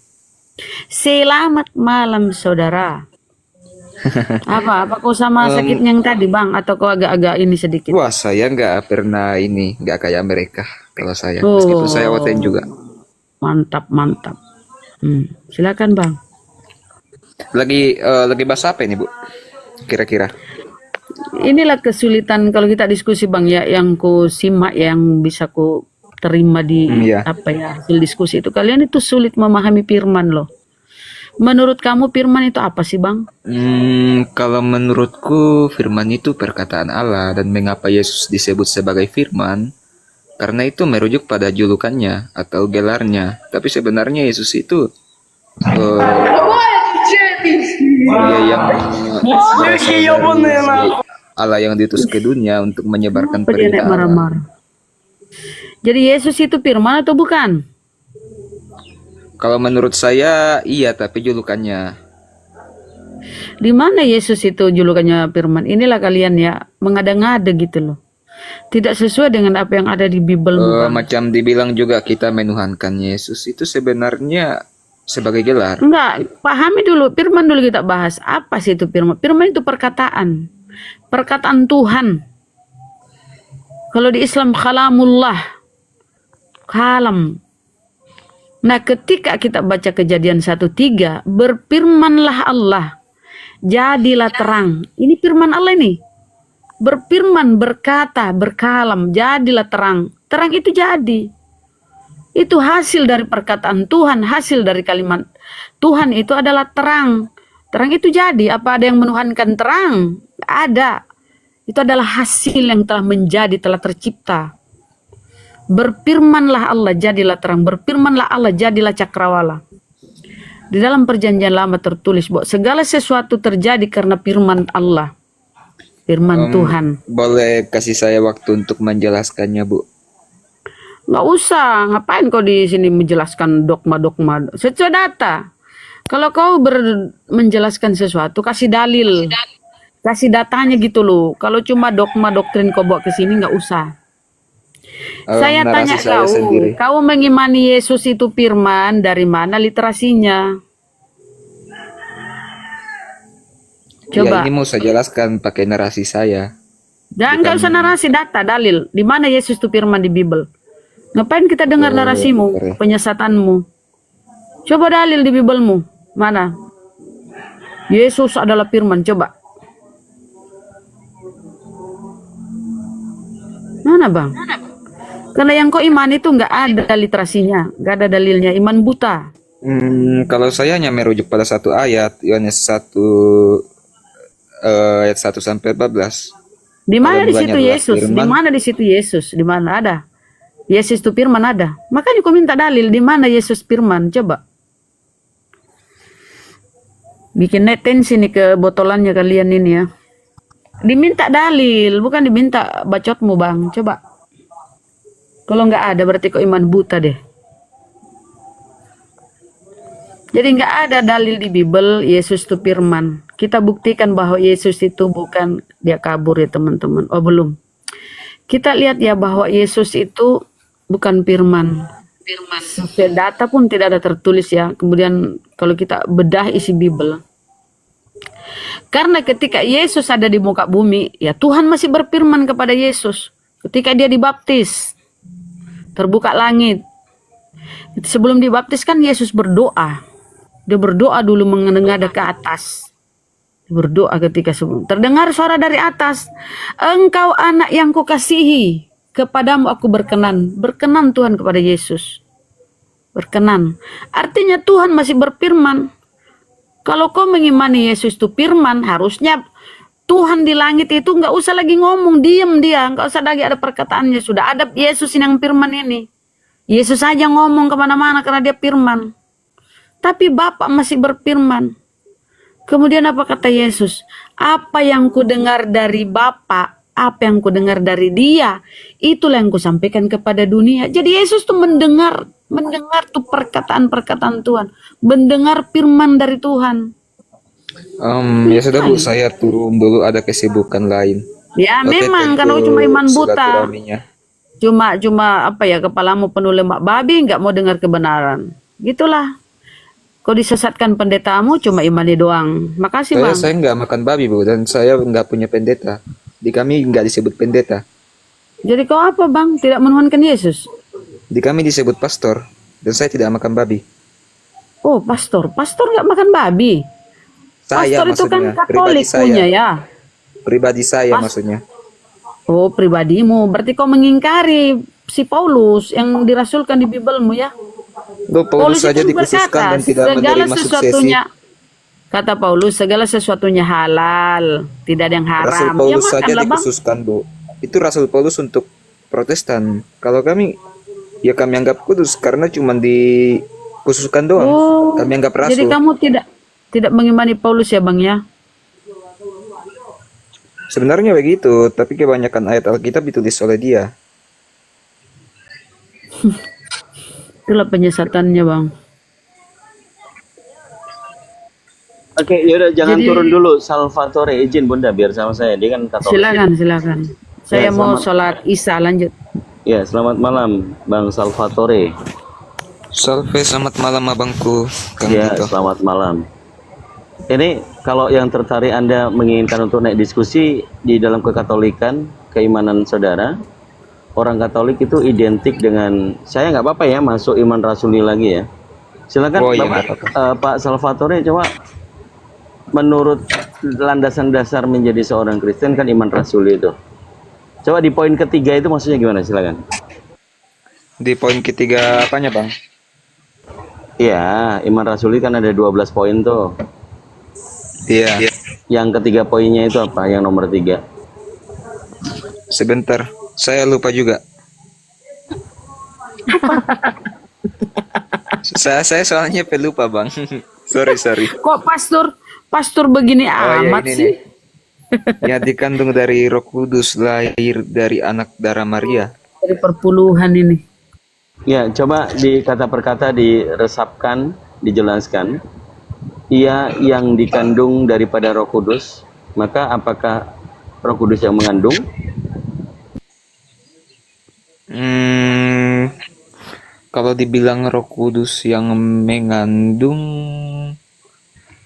Selamat malam saudara. Apa kau sama sakit yang tadi bang? Atau kau agak-agak ini sedikit? Wah, saya nggak pernah nggak kayak mereka kalau saya. Oh. Meskipun saya OTN juga. Mantap. Silakan bang. Lagi bahas apa ini Bu? Kira-kira? Inilah kesulitan kalau kita diskusi bang ya, yang ku simak, yang bisa ku terima di Iya. hasil diskusi itu, kalian itu sulit memahami firman loh. Menurut kamu firman itu apa sih bang? Kalau menurutku firman itu perkataan Allah, dan mengapa Yesus disebut sebagai firman? Karena itu merujuk pada julukannya atau gelarnya. Tapi sebenarnya Yesus itu dia yang berasal dari Allah yang diutus ke dunia untuk menyebarkan Apa dia naik perintah Allah. marah-marah? Jadi Yesus itu firman atau bukan? Kalau menurut saya iya, tapi julukannya. Di mana Yesus itu julukannya firman? Inilah kalian ya mengada-ngada gitu loh. Tidak sesuai dengan apa yang ada di Bible. Macam dibilang juga kita menuhankan Yesus itu sebenarnya sebagai gelar. Enggak, pahami dulu firman dulu kita bahas. Apa sih itu firman? Firman itu perkataan. Perkataan Tuhan. Kalau di Islam kalamullah. Kalam. Nah, ketika kita baca Kejadian 1:3, berfirmanlah Allah, jadilah terang. Ini firman Allah ini. Berfirman, berkata, berkalam, jadilah terang. Terang itu jadi. Itu hasil dari perkataan Tuhan, hasil dari kalimat Tuhan itu adalah terang. Terang itu jadi. Apa ada yang menuhankan terang? Ada. Itu adalah hasil yang telah menjadi, telah tercipta. Berfirmanlah Allah, jadilah terang. Berfirmanlah Allah, jadilah cakrawala. Di dalam perjanjian lama tertulis bahwa segala sesuatu terjadi karena firman Allah. Firman Tuhan. Boleh kasih saya waktu untuk menjelaskannya, Bu? Nggak usah, ngapain kau di sini menjelaskan dogma-dogma? Sesuai data. Kalau kau menjelaskan sesuatu, kasih dalil, kasih datanya gitu loh. Kalau cuma dogma doktrin kau bawa ke sini nggak usah. Saya narasi tanya saya sendiri. kau mengimani Yesus itu firman, dari mana literasinya? Ya Coba. ini mau saya jelaskan pakai narasi saya. Jangan nggak usah narasi, data, dalil. Di mana Yesus itu firman di Bible? Ngapain kita dengar narasimu, penyesatanmu? Coba dalil di Biblemu. Mana? Yesus adalah firman, coba. Mana bang? Karena yang kau iman itu nggak ada literasinya, nggak ada dalilnya, iman buta. Kalau saya hanya merujuk pada satu ayat, Yohanes 1 ayat 1 sampai 14. Di mana Kalau di duanya situ adalah Yesus? Di firman. mana di situ Yesus? Di mana ada? Yesus itu firman ada. Makanya kau minta dalil di mana Yesus firman, coba. Bikin net tensi nih ke botolannya kalian ini ya. Diminta dalil, bukan diminta bacotmu bang. Coba. Kalau nggak ada berarti kau iman buta deh. Jadi nggak ada dalil di Bible Yesus itu firman. Kita buktikan bahwa Yesus itu bukan dia kabur ya teman-teman. Oh belum. Kita lihat ya bahwa Yesus itu bukan firman. Sesuai data pun tidak ada tertulis ya. Kemudian kalau kita bedah isi Bible. Karena ketika Yesus ada di muka bumi, ya Tuhan masih berfirman kepada Yesus. Ketika dia dibaptis, terbuka langit. Sebelum dibaptis kan Yesus berdoa. Dia berdoa dulu menengadah ke atas. Dia berdoa ketika sebelum. Terdengar suara dari atas. Engkau anak yang kukasihi. Kepadamu aku berkenan. Berkenan Tuhan kepada Yesus. Berkenan. Artinya Tuhan masih berfirman. Kalau kau mengimani Yesus itu firman, harusnya Tuhan di langit itu nggak usah lagi ngomong, diem dia, nggak usah lagi ada perkataannya, sudah ada Yesus yang firman ini. Yesus saja ngomong kemana-mana karena dia firman. Tapi Bapa masih berfirman. Kemudian apa kata Yesus? Apa yang ku dengar dari Bapa, apa yang ku dengar dari Dia, itulah yang ku sampaikan kepada dunia. Jadi Yesus tuh mendengar tuh perkataan-perkataan Tuhan, mendengar firman dari Tuhan. Ya sudah Bu, saya turun dulu, ada kesibukan lain. Ya Oke, memang thank karena you cuma iman buta. silaturahminya. Cuma apa ya, kepalamu penuh lemak babi, nggak mau dengar kebenaran. Gitulah. Kau disesatkan pendetamu cuma imani doang. Makasih bang. Saya nggak makan babi Bu, dan saya nggak punya pendeta. Di kami nggak disebut pendeta. Jadi kau apa bang? Tidak menuhankan Yesus? Di kami disebut pastor, dan saya tidak makan babi. Oh pastor nggak makan babi. Saya Pastor itu kan maksudnya, Katolik punya ya. pribadi saya maksudnya. Oh pribadimu, berarti kau mengingkari si Paulus yang dirasulkan di Biblemu ya. Loh, Paulus saja itu dikhususkan dan tidak segala menerima suksesi. sesuatunya, kata Paulus, segala sesuatunya halal, tidak ada yang Rasul haram. Ya Paulus saja makanlah bang. dikhususkan Bu. Itu Rasul Paulus untuk Protestan. Kalau kami, ya kami anggap kudus karena cuma dikhususkan doang. Oh, Kami anggap rasul. jadi kamu tidak mengimani Paulus ya bang ya? Sebenarnya begitu, tapi kebanyakan ayat Alkitab ditulis oleh dia. Itulah penyesatannya bang. Oke, yaudah jangan Jadi- turun dulu. Salvatore izin Bunda biar sama saya. Dia kan Katolik. Silakan. Saya mau selamat. sholat Isya lanjut. Ya, selamat malam Bang Salvatore. Salve, selamat malam abangku. Kang Ya, Dito. selamat malam. Ini kalau yang tertarik Anda menginginkan untuk naik diskusi di dalam kekatolikan, keimanan saudara, orang Katolik itu identik dengan, saya nggak apa-apa ya masuk iman rasuli lagi ya. Silakan Oh, iya, Bapak, nggak Pak Salvatore, coba menurut landasan dasar menjadi seorang Kristen kan iman rasuli itu. Coba di poin ketiga itu maksudnya gimana? Silakan. Di poin ketiga apanya bang? Iya, iman rasuli kan ada 12 poin tuh. Iya. Yang ketiga poinnya itu apa? Yang nomor 3. Sebentar, saya lupa juga. saya soalnya pelupa bang. sorry. Kok pastor begini amat ini sih? nih. Ya dikandung dari Roh Kudus, lahir dari anak darah Maria. Dari perpuluhan ini. Ya, coba di kata per kata diresapkan, dijelaskan. ia yang dikandung daripada Roh Kudus, maka apakah Roh Kudus yang mengandung? Hmm, kalau dibilang Roh Kudus yang mengandung,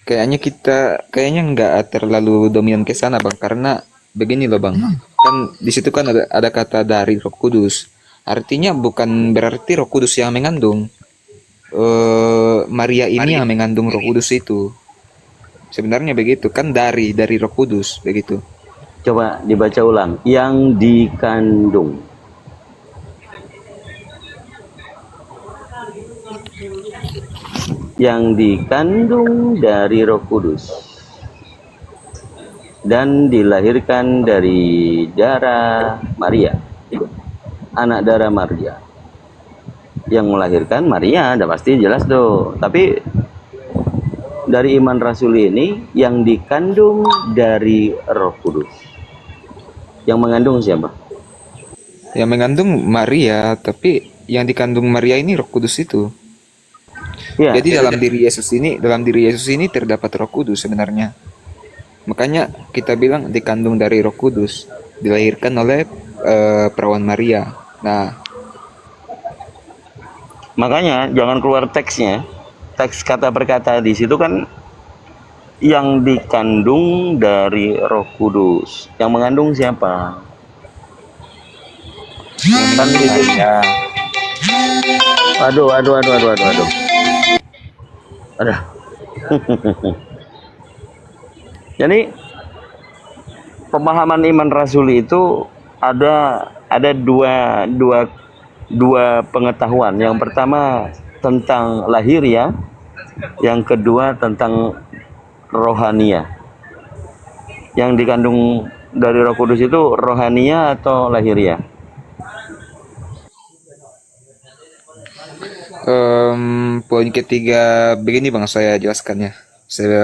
kayaknya nggak terlalu dominan ke sana bang, karena begini loh bang, kan di situ kan ada kata dari Roh Kudus, artinya bukan berarti Roh Kudus yang mengandung. Maria ini yang mengandung Roh Kudus itu, sebenarnya begitu kan, dari Roh Kudus begitu. Coba dibaca ulang. Yang dikandung. Yang dikandung dari Roh Kudus dan dilahirkan dari darah Maria, anak darah Maria. Yang melahirkan Maria, udah pasti jelas tuh. Tapi dari iman rasuli ini yang dikandung dari Roh Kudus. Yang mengandung siapa? Yang mengandung Maria, tapi yang dikandung Maria ini Roh Kudus itu. Ya, Jadi dalam diri Yesus ini terdapat Roh Kudus sebenarnya. Makanya kita bilang dikandung dari Roh Kudus, dilahirkan oleh perawan Maria. Nah, makanya jangan keluar teksnya. Teks kata per kata di situ kan yang dikandung dari Roh Kudus. Yang mengandung siapa? yang mengandung Maria. Aduh. Ada. Jadi pemahaman iman rasuli itu ada dua pengetahuan. Yang pertama tentang lahiriah, yang kedua tentang rohania. Yang dikandung dari Roh Kudus itu rohania atau lahiriah? Poin ketiga begini bang, saya jelaskannya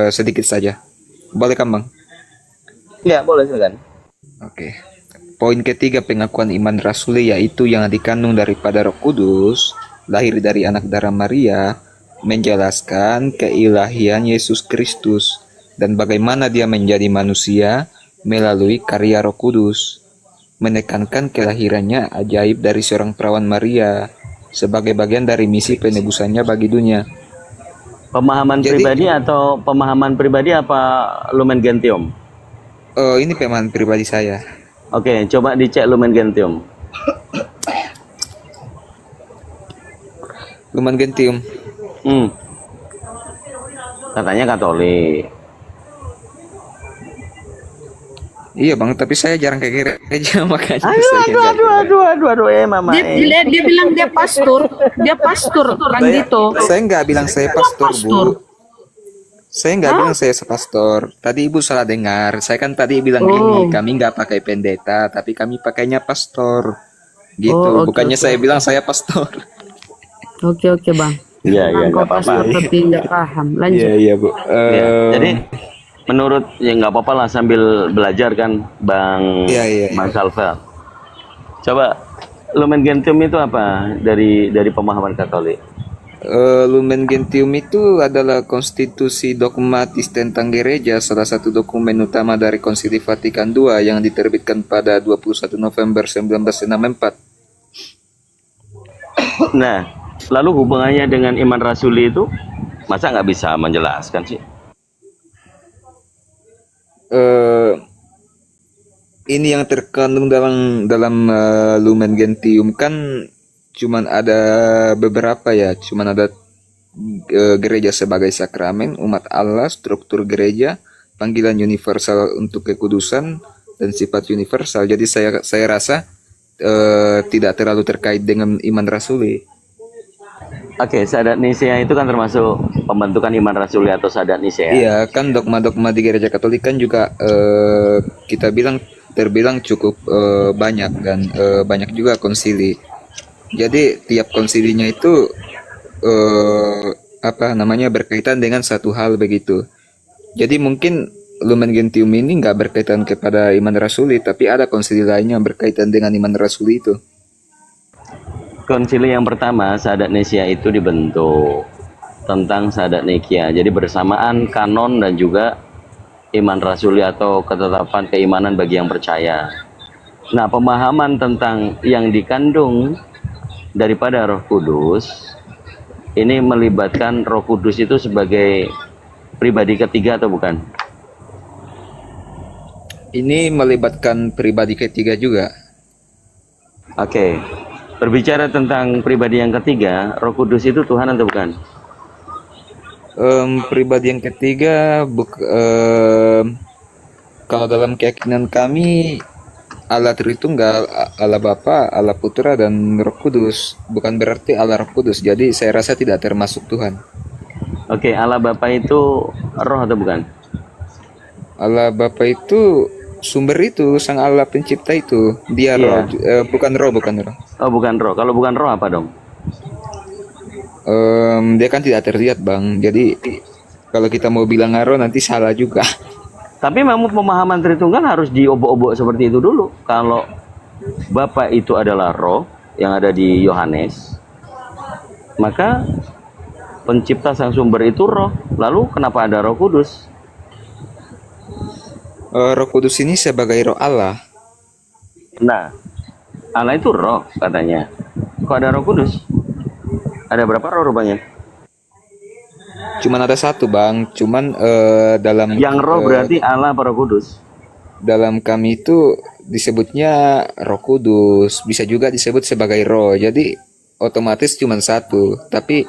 sedikit saja. Boleh kan bang? Ya, boleh silakan. Oke. Poin ketiga pengakuan iman rasuli yaitu yang dikandung daripada Roh Kudus, lahir dari anak darah Maria, menjelaskan keilahian Yesus Kristus dan bagaimana dia menjadi manusia melalui karya Roh Kudus, menekankan kelahirannya ajaib dari seorang perawan Maria sebagai bagian dari misi penebusannya bagi dunia. Pemahaman Jadi- pribadi atau pemahaman pribadi apa Lumen Gentium? Ini pemahaman pribadi saya. Oke, coba dicek Lumen Gentium. Lumen Gentium. Katanya Katolik. Iya bang, tapi saya jarang ke gereja makanya saya nggak Aduh, mama. Dia bilang dia pastor Bang Dito. Saya nggak bilang saya pastor, Bu. Saya nggak bilang saya sepastor. Tadi Ibu salah dengar. Saya kan tadi bilang gini, kami nggak pakai pendeta, tapi kami pakainya pastor. Gitu. Oh, oke, Bukannya oke. saya bilang saya pastor. Oke Bang. Iya, Engkau nggak apa-apa. pastor tapi nggak paham. Lanjut. Iya Bu. Ya, jadi menurut ya nggak apa-apa lah sambil belajar kan, Bang Iya. Bang Salva. Coba Lumen Gentium itu apa dari pemahaman Katolik? Lumen Gentium itu adalah konstitusi dogmatis tentang gereja, salah satu dokumen utama dari Konsili Vatikan II yang diterbitkan pada 21 November 1964. Nah, lalu hubungannya dengan iman rasuli itu masa nggak bisa menjelaskan sih? Ini yang terkandung dalam Lumen Gentium kan cuman ada beberapa ya, cuman ada gereja sebagai sakramen, umat Allah, struktur gereja, panggilan universal untuk kekudusan dan sifat universal. Jadi saya rasa tidak terlalu terkait dengan iman rasuli. Oke, Sadat Nisea itu kan termasuk pembentukan iman rasuli atau Sadat Nisea. Iya, kan dogma-dogma di gereja Katolik kan juga kita terbilang cukup banyak dan banyak juga konsili. Jadi tiap konsilinya itu berkaitan dengan satu hal begitu. Jadi mungkin Lumen Gentium ini nggak berkaitan kepada iman rasuli, tapi ada konsili lainnya yang berkaitan dengan iman rasuli itu. Konsili yang pertama Sadat Nisea itu dibentuk tentang syahadat Nikia. Jadi bersamaan kanon dan juga iman rasuli atau ketetapan keimanan bagi yang percaya. Nah, pemahaman tentang yang dikandung daripada Roh Kudus ini melibatkan Roh Kudus itu sebagai pribadi ketiga atau bukan? Ini melibatkan pribadi ketiga juga. Oke. Berbicara tentang pribadi yang ketiga, Roh Kudus itu Tuhan atau bukan? Pribadi yang ketiga, kalau dalam keyakinan kami, Allah Tritunggal, Allah Bapa, Allah Putra, dan Roh Kudus. Bukan berarti Allah Roh Kudus, jadi saya rasa tidak termasuk Tuhan. Oke, Allah Bapa itu roh atau bukan? Allah Bapa itu sumber itu, sang Allah pencipta itu. Dia Iya. roh, bukan roh. Oh, bukan roh. Kalau bukan roh apa dong? Dia kan tidak terlihat, Bang. Jadi kalau kita mau bilang roh nanti salah juga. Tapi memang pemahaman Tritunggal harus diobok-obok seperti itu dulu. Kalau Bapa itu adalah roh yang ada di Yohanes, maka pencipta sang sumber itu roh. Lalu kenapa ada Roh Kudus? Roh Kudus ini sebagai roh Allah. Nah, Allah itu roh katanya. Kok ada Roh Kudus? Ada berapa roh rupanya? Cuman ada satu, Bang. Cuman dalam Yang roh berarti Allah apa Roh Kudus? dalam kami itu disebutnya Roh Kudus, bisa juga disebut sebagai roh. Jadi otomatis cuman satu. Tapi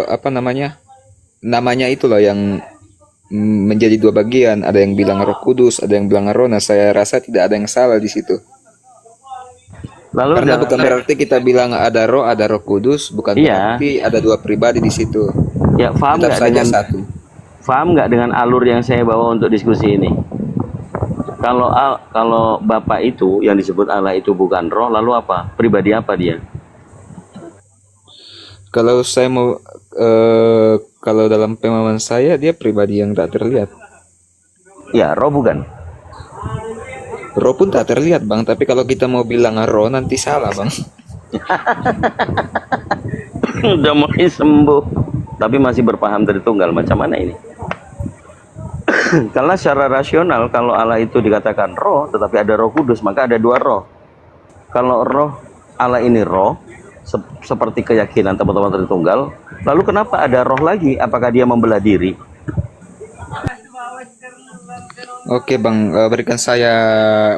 apa namanya? Namanya itu loh yang menjadi dua bagian. Ada yang bilang Roh Kudus, ada yang bilang roh. Nah, saya rasa tidak ada yang salah di situ. Lalu Karena dalam- bukan berarti kita bilang ada Roh Kudus, bukan Iya. berarti ada dua pribadi di situ. ya paham Tetap nggak saja dengan satu. paham nggak dengan alur yang saya bawa untuk diskusi ini? Kalau Bapa itu yang disebut Allah itu bukan roh, lalu apa? Pribadi apa dia? Kalau saya mau kalau dalam pemahaman saya dia pribadi yang tak terlihat. Ya, roh bukan. Roh pun tak terlihat, Bang, tapi kalau kita mau bilang roh nanti salah, Bang. Udah mulai sembuh. Tapi masih berpaham Tritunggal, macam mana ini? Karena secara rasional kalau Allah itu dikatakan roh, tetapi ada Roh Kudus, maka ada dua roh. Kalau roh Allah ini roh, seperti keyakinan teman-teman Tritunggal, lalu kenapa ada roh lagi? Apakah dia membelah diri? Oke, Bang, berikan saya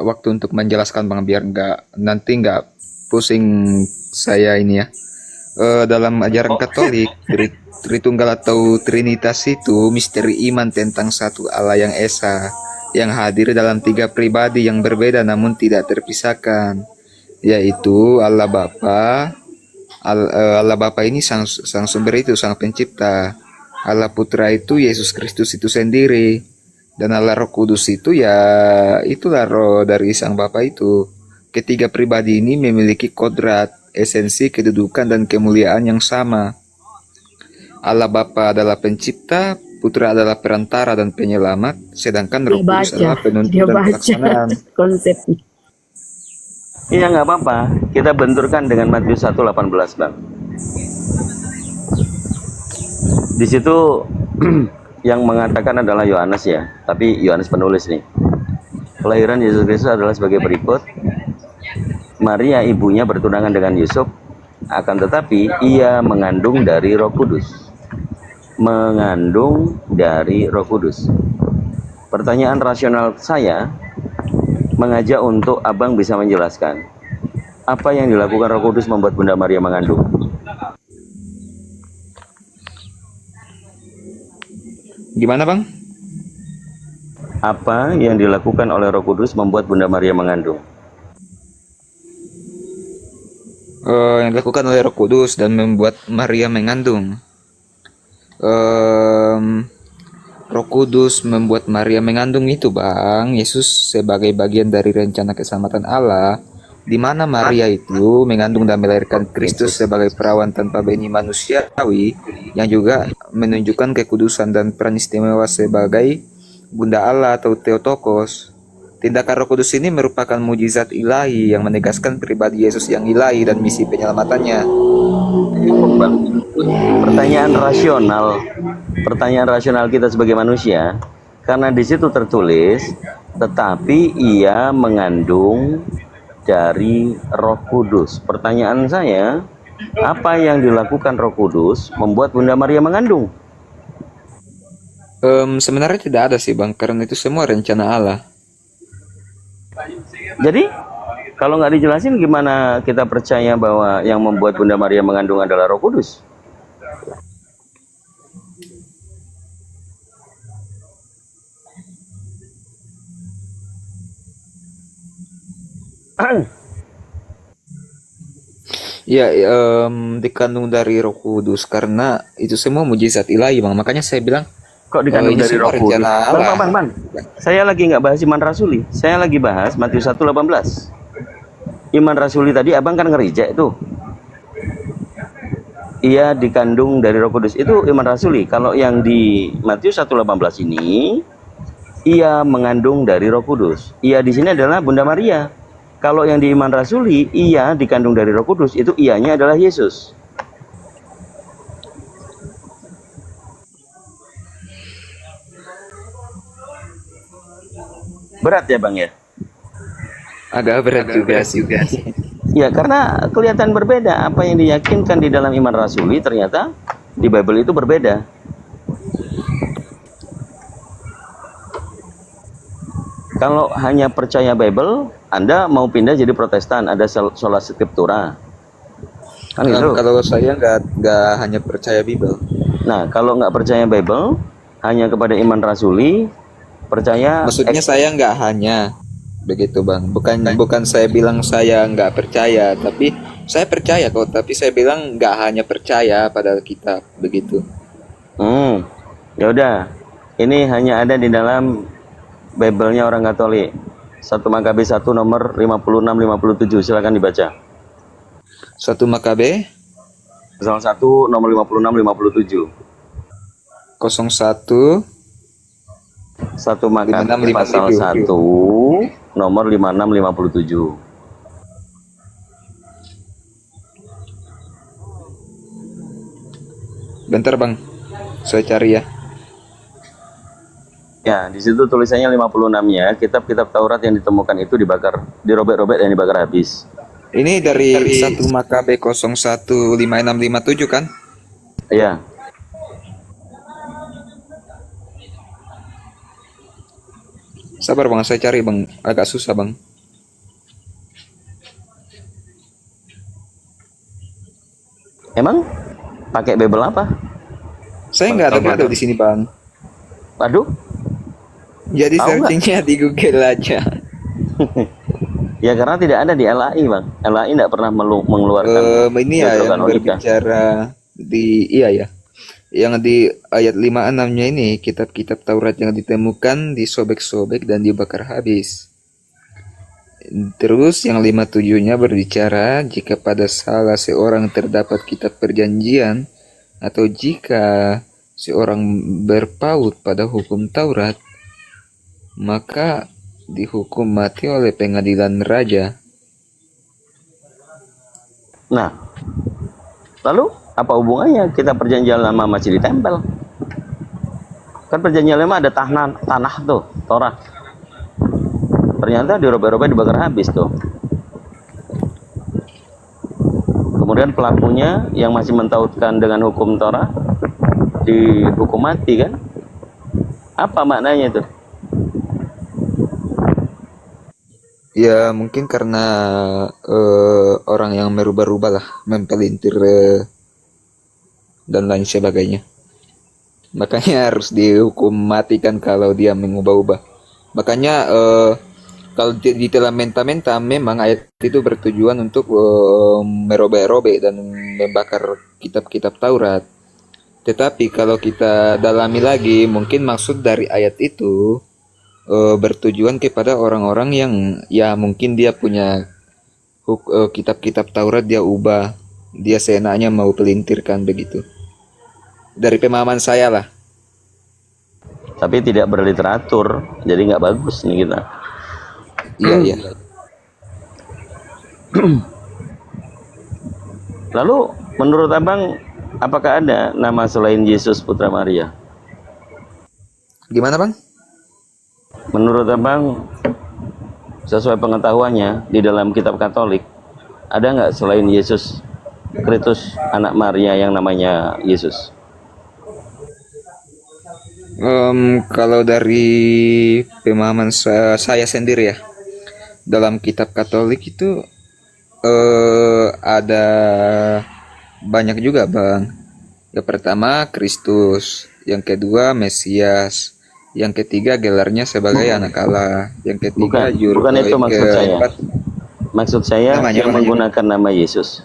waktu untuk menjelaskan, Bang, biar nanti nggak pusing saya ini ya. Dalam ajaran Katolik, Tritunggal atau Trinitas itu misteri iman tentang satu Allah yang esa, yang hadir dalam tiga pribadi yang berbeda namun tidak terpisahkan, yaitu Allah Bapa. Allah Bapa ini sang sumber itu, sang pencipta. Allah Putra itu Yesus Kristus itu sendiri. Dan Allah Roh Kudus itu ya itulah roh dari sang Bapa itu. Ketiga pribadi ini memiliki kodrat, esensi, kedudukan, dan kemuliaan yang sama. Allah Bapa adalah pencipta, Putra adalah perantara dan penyelamat, sedangkan Roh Kudus adalah penuntut dan pelaksanaan. konsepnya. Iya, nggak apa-apa. Kita benturkan dengan Matius 1:18, Bang. Di situ yang mengatakan adalah Yohanes ya, tapi Yohanes penulis nih. Kelahiran Yesus Kristus adalah sebagai berikut. Maria ibunya bertunangan dengan Yusuf, akan tetapi ia mengandung dari Roh Kudus. Mengandung dari Roh Kudus. Pertanyaan rasional saya mengajak untuk Abang bisa menjelaskan apa yang dilakukan Roh Kudus membuat Bunda Maria mengandung. Gimana, Bang? Apa yang dilakukan oleh Roh Kudus membuat Bunda Maria mengandung? Yang dilakukan oleh Roh Kudus dan membuat Maria mengandung. Roh Kudus membuat Maria mengandung itu, Bang, Yesus sebagai bagian dari rencana keselamatan Allah, di mana Maria itu mengandung dan melahirkan Kristus sebagai perawan tanpa benih manusiawi, yang juga menunjukkan kekudusan dan peran istimewa sebagai Bunda Allah atau Theotokos. Tindakan Roh Kudus ini merupakan mujizat ilahi yang menegaskan pribadi Yesus yang ilahi dan misi penyelamatannya. Bang. Pertanyaan rasional kita sebagai manusia, karena di situ tertulis, tetapi ia mengandung dari Roh Kudus. Pertanyaan saya, apa yang dilakukan Roh Kudus membuat Bunda Maria mengandung? Sebenarnya tidak ada sih Bang, karena itu semua rencana Allah. Jadi, kalau nggak dijelasin gimana kita percaya bahwa yang membuat Bunda Maria mengandung adalah Roh Kudus? Ya, dikandung dari Roh Kudus karena itu semua mujizat ilahi Bang. Makanya saya bilang Kok dikandung ini dari semua Roh Kudus? rencana Bang, Allah. bang, bang, bang. Saya lagi nggak bahas iman rasuli. Saya lagi bahas Matius 1:18. Iman rasuli tadi abang kan ngerijek tuh. Ia dikandung dari Roh Kudus. Itu iman rasuli. Kalau yang di Matius 1:18 ini, ia mengandung dari Roh Kudus. Ia di sini adalah Bunda Maria. Kalau yang di iman rasuli, ia dikandung dari Roh Kudus. Itu ianya adalah Yesus. Berat ya bang ya? Agak berat juga sih. Ya karena kelihatan berbeda. Apa yang diyakinkan di dalam iman rasuli ternyata di Bible itu berbeda. Kalau hanya percaya Bible, Anda mau pindah jadi Protestan, ada sola scriptura. Kan gitu. Kalau saya nggak hanya percaya Bible. Nah, kalau nggak percaya Bible, hanya kepada iman rasuli, percaya Maksudnya saya nggak hanya begitu Bang. Bukan saya bilang saya nggak percaya, tapi saya percaya kok. Tapi saya bilang nggak hanya percaya pada kitab begitu. Ya udah. Ini hanya ada di dalam Bible-nya orang Katolik. 1 Makabe 1 nomor 56-57. Silakan dibaca. 1 Makabe Pasal 1 nomor 56-57. 01 1 Makabe 56, pasal 1 nomor 56-57. Bentar Bang, saya cari ya. Ya, di situ tulisannya 56-nya, kitab-kitab Taurat yang ditemukan itu dibakar, dirobek-robek dan dibakar habis. Ini dari 1 Makabe 015657 kan? Iya. Sabar Bang, saya cari Bang, agak susah Bang. Emang pakai Bible apa? Saya nggak ada Bible di sini Bang. Aduh, Jadi Tahu nggak? searchingnya di Google aja. ya karena tidak ada di LAI bang. LAI tidak pernah mengeluarkan Ini ya yang kanonika. berbicara di ya. Yang di ayat 56-nya ini kitab-kitab Taurat yang ditemukan disobek-sobek dan dibakar habis. Terus yang 57-nya berbicara jika pada salah seorang terdapat kitab perjanjian atau jika seorang berpaut pada hukum Taurat, maka dihukum mati oleh pengadilan raja. Nah, lalu apa hubungannya kita perjanjian lama masih ditempel? Kan perjanjian lama ada tanah tuh, Torah. Ternyata dirobek-robek dibakar habis tuh. Kemudian pelakunya yang masih mentautkan dengan hukum Torah dihukum mati kan? Apa maknanya tuh? Ya mungkin karena orang yang merubah-rubah lah, mempelintir dan lain sebagainya. Makanya harus dihukum mati kan kalau dia mengubah-ubah. Makanya kalau ditelah menta-menta memang ayat itu bertujuan untuk merobek-robek dan membakar kitab-kitab Taurat. Tetapi kalau kita dalami lagi, mungkin maksud dari ayat itu bertujuan kepada orang-orang yang ya mungkin dia punya kitab-kitab Taurat dia ubah, dia seenaknya mau pelintirkan begitu. Dari pemahaman saya lah. Tapi tidak berliteratur, jadi nggak bagus nih kita. Iya. Lalu Menurut abang, apakah ada nama selain Yesus Putra Maria? Gimana bang? Menurut abang, sesuai pengetahuannya di dalam kitab Katolik, ada nggak selain Yesus Kristus anak Maria yang namanya Yesus? Kalau dari pemahaman saya sendiri ya, dalam kitab Katolik itu ada banyak juga bang. Yang pertama Kristus, yang kedua Mesias, yang ketiga gelarnya sebagai anak Allah, yang ketiga Bukan itu maksud saya. keempat Maksud saya namanya yang bang, menggunakan nama Yesus.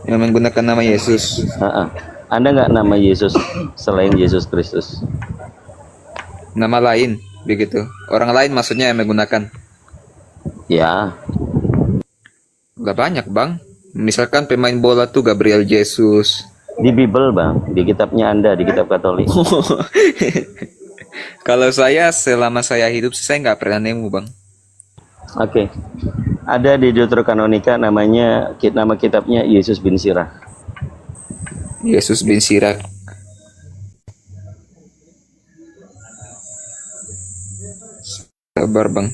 yang menggunakan nama Yesus. Ada nggak nama Yesus selain Yesus Kristus? Nama lain begitu. Orang lain maksudnya yang menggunakan. Ya, Udah banyak bang. Misalkan pemain bola tuh Gabriel Jesus. di Bible bang, di kitabnya Anda, di kitab Katolik. Kalau saya selama saya hidup saya nggak pernah nemu bang. Oke. Ada di Deuterokanonika nama kitabnya Yesus bin Sirach. Yesus bin Sirak. Sabar bang.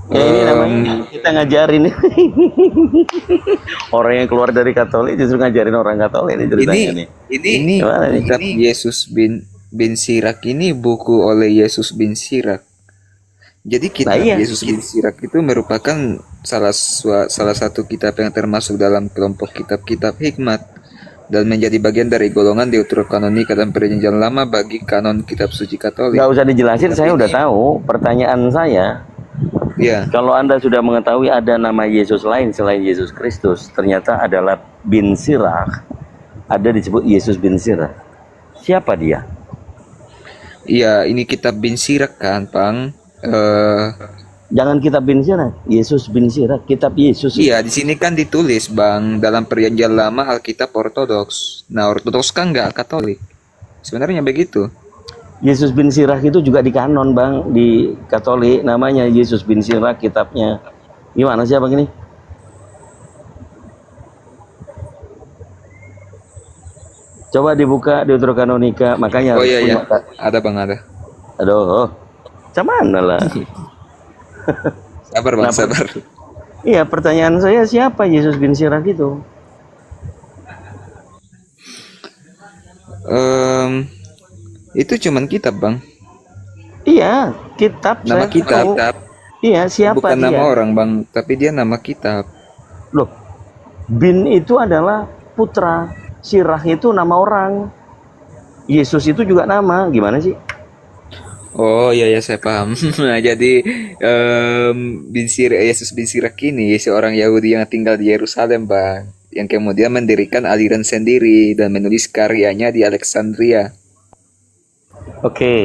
Ya ini namanya kita ngajarin. Orang yang keluar dari Katolik justru ngajarin orang Katolik ini ceritanya nih. Ini Gimana nih? kitab Yesus bin Sirak ini buku oleh Yesus bin Sirak. Jadi kitab iya. Yesus bin Sirak itu merupakan salah satu kitab yang termasuk dalam kelompok kitab-kitab hikmat dan menjadi bagian dari golongan Deuterokanonika dan Perjanjian Lama bagi kanon kitab suci Katolik. Nggak usah dijelasin, saya udah tahu. Pertanyaan saya, Ya, kalau Anda sudah mengetahui ada nama Yesus lain selain Yesus Kristus, ternyata adalah bin Sirach, ada disebut Yesus bin Sirach. Siapa dia? iya ini kitab bin Sirak kan, Bang. Jangan kitab bin Sirach, Yesus bin Sirach, kitab Yesus. Iya, di sini kan ditulis, Bang, dalam Perjanjian Lama Alkitab Ortodoks. Nah, Ortodoks kan nggak Katolik. Sebenarnya begitu. Yesus bin Sirach itu juga di kanon bang, di Katolik namanya Yesus bin Sirach kitabnya. Gimana sih abang ini? Coba dibuka Deuterokanonika, makanya Oh harus iya punya ya, ada Bang, ada. Aduh, macam mana lah? Sabar Bang, sabar. Iya, pertanyaan saya siapa Yesus bin Sirach itu? Itu cuman kitab, Bang. Iya, kitab. Nama saya kitab. tahu. Iya, siapa Bukan dia? nama orang, Bang, tapi dia nama kitab. Loh, bin itu adalah putra, Sirach itu nama orang. Yesus itu juga nama, gimana sih? Oh iya ya, saya paham. Nah, jadi Yesus bin Sirak ini seorang Yahudi yang tinggal di Yerusalem, Bang, yang kemudian mendirikan aliran sendiri dan menulis karyanya di Alexandria. Oke.